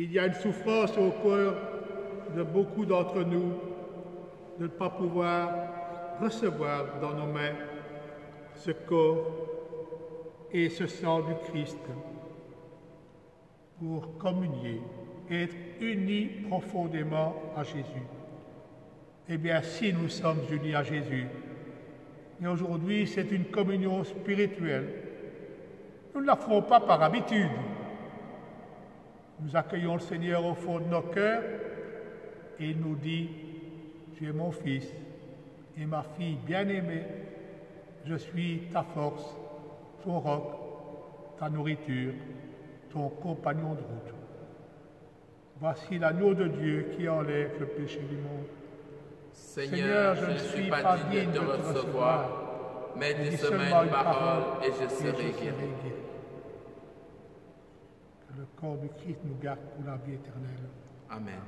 B: Il y a une souffrance au cœur de beaucoup d'entre nous de ne pas pouvoir recevoir dans nos mains ce corps et ce sang du Christ pour communier, être unis profondément à Jésus. Eh bien, si nous sommes unis à Jésus, et aujourd'hui c'est une communion spirituelle, nous ne la ferons pas par habitude. Nous accueillons le Seigneur au fond de nos cœurs et il nous dit, tu es mon fils et ma fille bien-aimée, je suis ta force, ton roc, ta nourriture, ton compagnon de route. Voici l'agneau de Dieu qui enlève le péché du monde.
C: Seigneur, je ne suis pas digne de te recevoir, mais dis seulement une parole et je serai guéri.
B: Que le corps du Christ nous garde pour la vie éternelle.
C: Amen.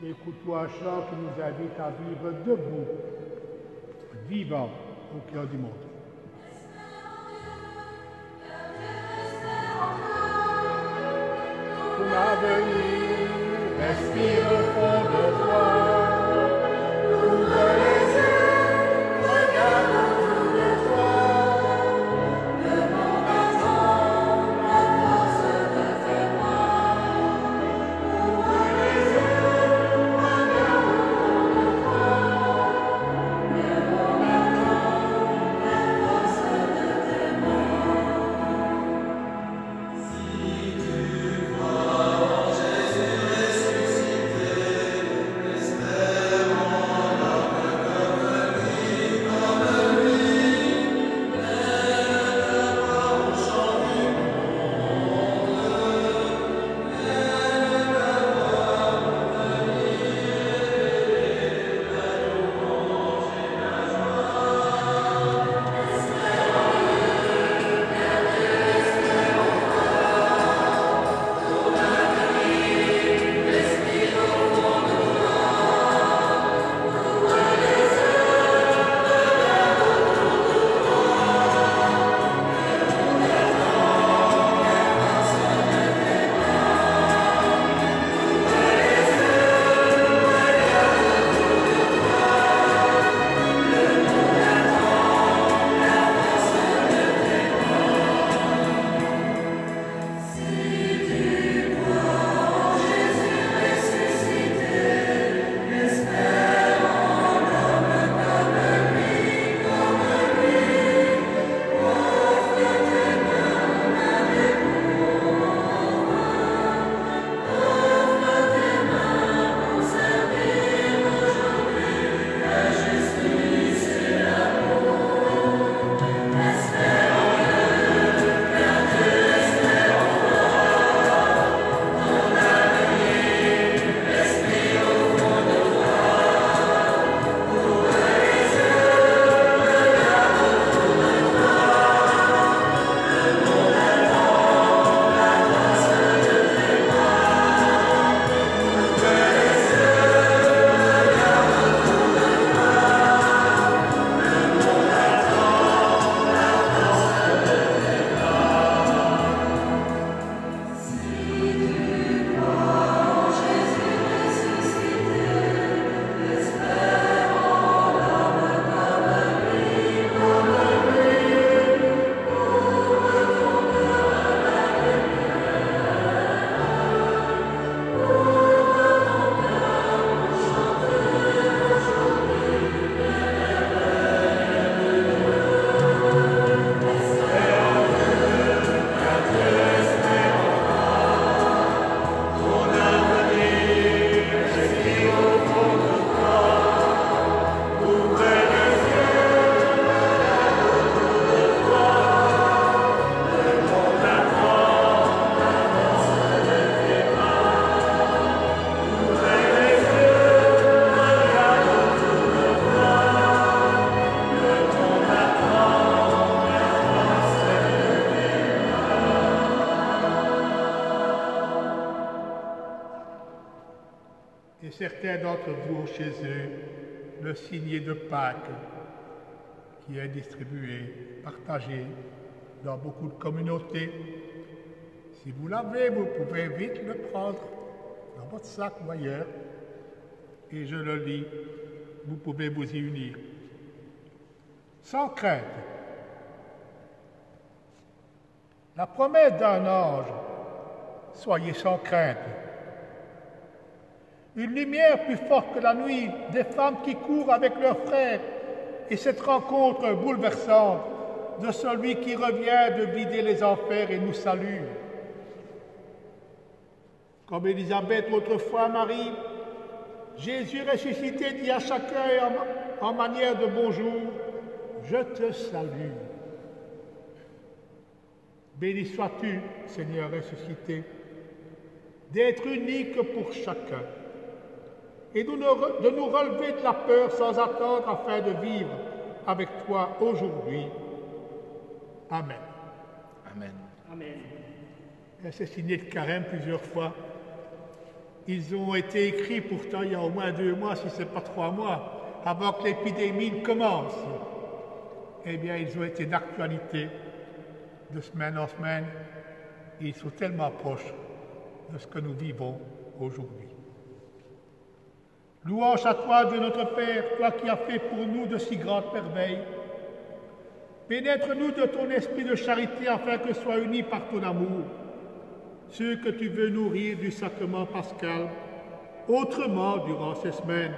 B: Écoute-toi un chant qui nous invite à vivre debout, vivant au cœur du monde. Ton avenir respire au fond de toi. Ouvre les yeux, regarde autour de toi. Le monde attend la force de tes bras. Ouvre les yeux, regarde autour de toi. Le monde attend la force de tes bras. Si tu crois en Jésus ressuscité, espère en l'homme comme lui, mène ta voix au chant du monde, mène ta voix pour venir élever la louange et la joie. Espère en Dieu, car Dieu espère en toi. Ton avenir respire au fond de toi. Ouvre les yeux, regarde autour de toi. Le monde attend la force de tes bras. Ouvre les yeux, regarde autour de toi. Le monde attend la force de tes bras. Si tu crois en Jésus ressuscité, espère en l'homme comme lui, offre tes mains avec offre tes mains pour servir aujourd'hui la justice et l'amour. Espère en Dieu, car Dieu espère en toi. Ton avenir respire au fond de toi. Ouvre les yeux, regarde autour de toi. Le monde attend la force de tes bras. Ouvre les yeux, regarde autour de toi. Le monde attend la force de tes bras. Si tu crois en Jésus ressuscité, espère en l'homme comme lui, ouvre ton cœur à la lumière. Ouvre ton cœur pour chanter aujourd'hui l'éternel de Dieu. Espère en Dieu, car Dieu espère en toi. Ton avenir respire au fond de toi. Ouvre les yeux, regarde autour de toi. Le monde attend la force de tes bras. Ouvre les yeux, regarde autour de toi. Le monde attend la force de tes bras. Et certains d'entre vous chez eux, le signet de Pâques qui est distribué, partagé dans beaucoup de communautés. Si vous l'avez, vous pouvez vite le prendre dans votre sac ou ailleurs. Et je le lis, vous pouvez vous y unir. Sans crainte. La promesse d'un ange, soyez sans crainte. Une lumière plus forte que la nuit, des femmes qui courent avec leurs frères, et cette rencontre bouleversante de celui qui revient de vider les enfers et nous salue. Comme Élisabeth autrefois Marie, Jésus ressuscité dit à chacun en manière de bonjour, « Je te salue ». Béni sois-tu, Seigneur ressuscité, d'être unique pour chacun et de nous relever de la peur sans attendre afin de vivre avec toi aujourd'hui. Amen.
C: Amen.
D: Amen.
B: Elle s'est signée de carême plusieurs fois. Ils ont été écrits pourtant il y a au moins 2 mois, si ce n'est pas 3 mois, avant que l'épidémie ne commence. Eh bien, ils ont été d'actualité de semaine en semaine. Ils sont tellement proches de ce que nous vivons aujourd'hui. Louange à toi, Dieu notre Père, toi qui as fait pour nous de si grandes merveilles. Pénètre-nous de ton esprit de charité afin que soient unis par ton amour ceux que tu veux nourrir du sacrement pascal autrement durant ces semaines,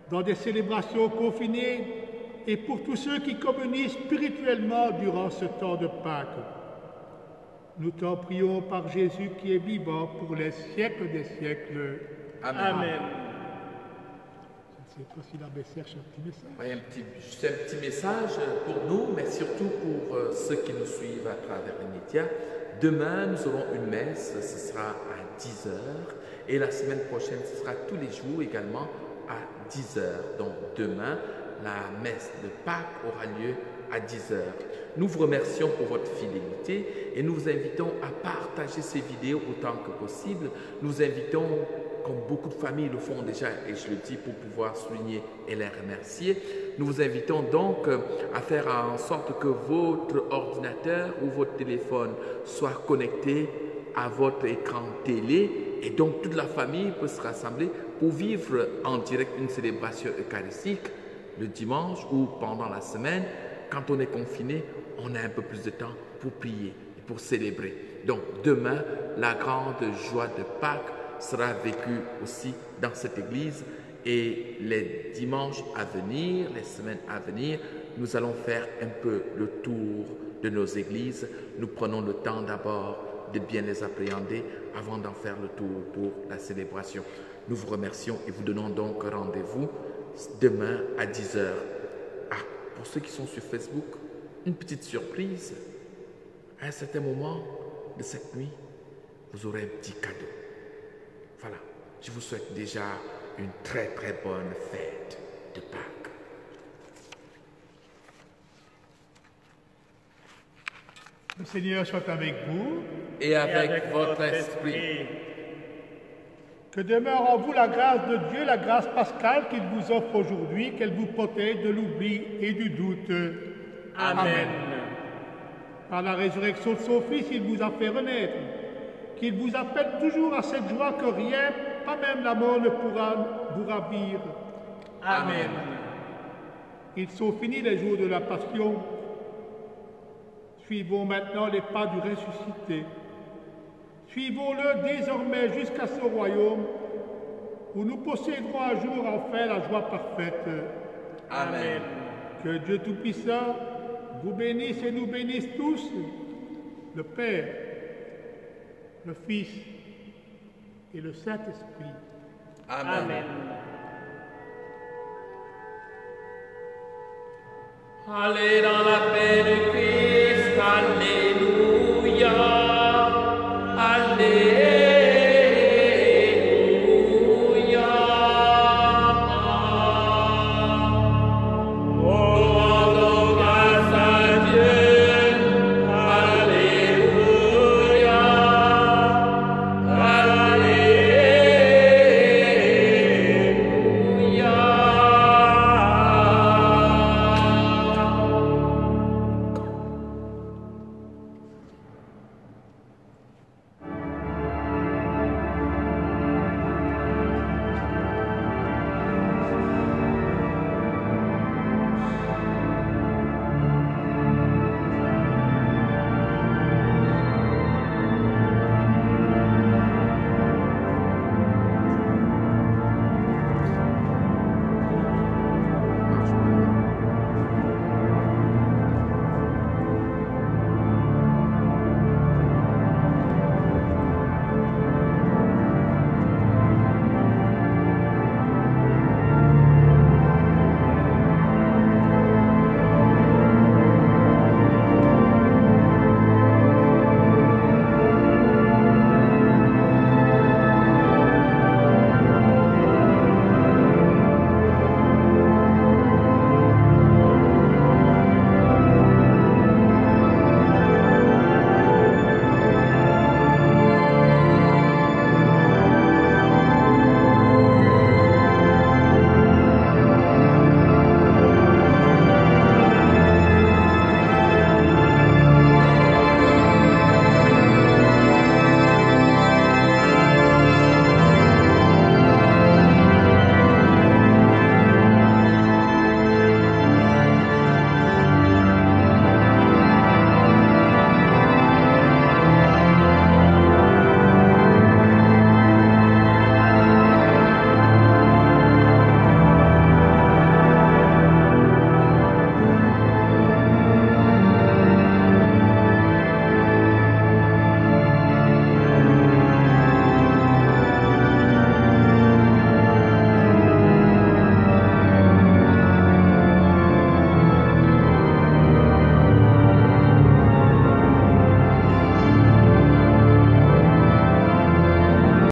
B: dans des célébrations confinées et pour tous ceux qui communient spirituellement durant ce temps de Pâques. Nous t'en prions par Jésus qui est vivant pour les siècles des siècles.
C: Amen.
D: Amen.
B: Je ne sais pas si l'abbé cherche un petit message.
C: Oui, juste un petit message pour nous, mais surtout pour ceux qui nous suivent à travers les médias. Demain, nous aurons une messe, ce sera à 10h. Et la semaine prochaine, ce sera tous les jours également à 10h. Donc demain, la messe de Pâques aura lieu à 10h. Nous vous remercions pour votre fidélité et nous vous invitons à partager ces vidéos autant que possible. Nous vous invitons, comme beaucoup de familles le font déjà, et je le dis pour pouvoir souligner et les remercier, nous vous invitons donc à faire en sorte que votre ordinateur ou votre téléphone soit connecté à votre écran télé et donc toute la famille peut se rassembler pour vivre en direct une célébration eucharistique le dimanche ou pendant la semaine. Quand on est confiné, on a un peu plus de temps pour prier et pour célébrer. Donc demain, la grande joie de Pâques sera vécue aussi dans cette église et les dimanches à venir, les semaines à venir, nous allons faire un peu le tour de nos églises. Nous prenons le temps d'abord de bien les appréhender avant d'en faire le tour pour la célébration. Nous vous remercions et vous donnons donc rendez-vous demain à 10h. Ah, pour ceux qui sont sur Facebook, une petite surprise. À un certain moment de cette nuit, vous aurez un petit cadeau. Voilà, je vous souhaite déjà une très très bonne fête de Pâques.
B: Le Seigneur soit avec vous.
C: Et avec votre esprit.
B: Que demeure en vous la grâce de Dieu, la grâce pascale qu'il vous offre aujourd'hui, qu'elle vous protège de l'oubli et du doute.
D: Amen.
B: Par la résurrection de son Fils, il vous a fait renaître, qu'il vous appelle toujours à cette joie que rien, pas même la mort, ne pourra vous ravir.
D: Amen.
B: Ils sont finis les jours de la passion. Suivons maintenant les pas du ressuscité. Suivons-le désormais jusqu'à ce royaume où nous posséderons un jour enfin la joie parfaite.
C: Amen.
B: Que Dieu Tout-Puissant vous bénisse et nous bénisse tous, le Père, le Fils et le Saint-Esprit.
C: Amen.
D: Amen.
C: Allez dans la paix du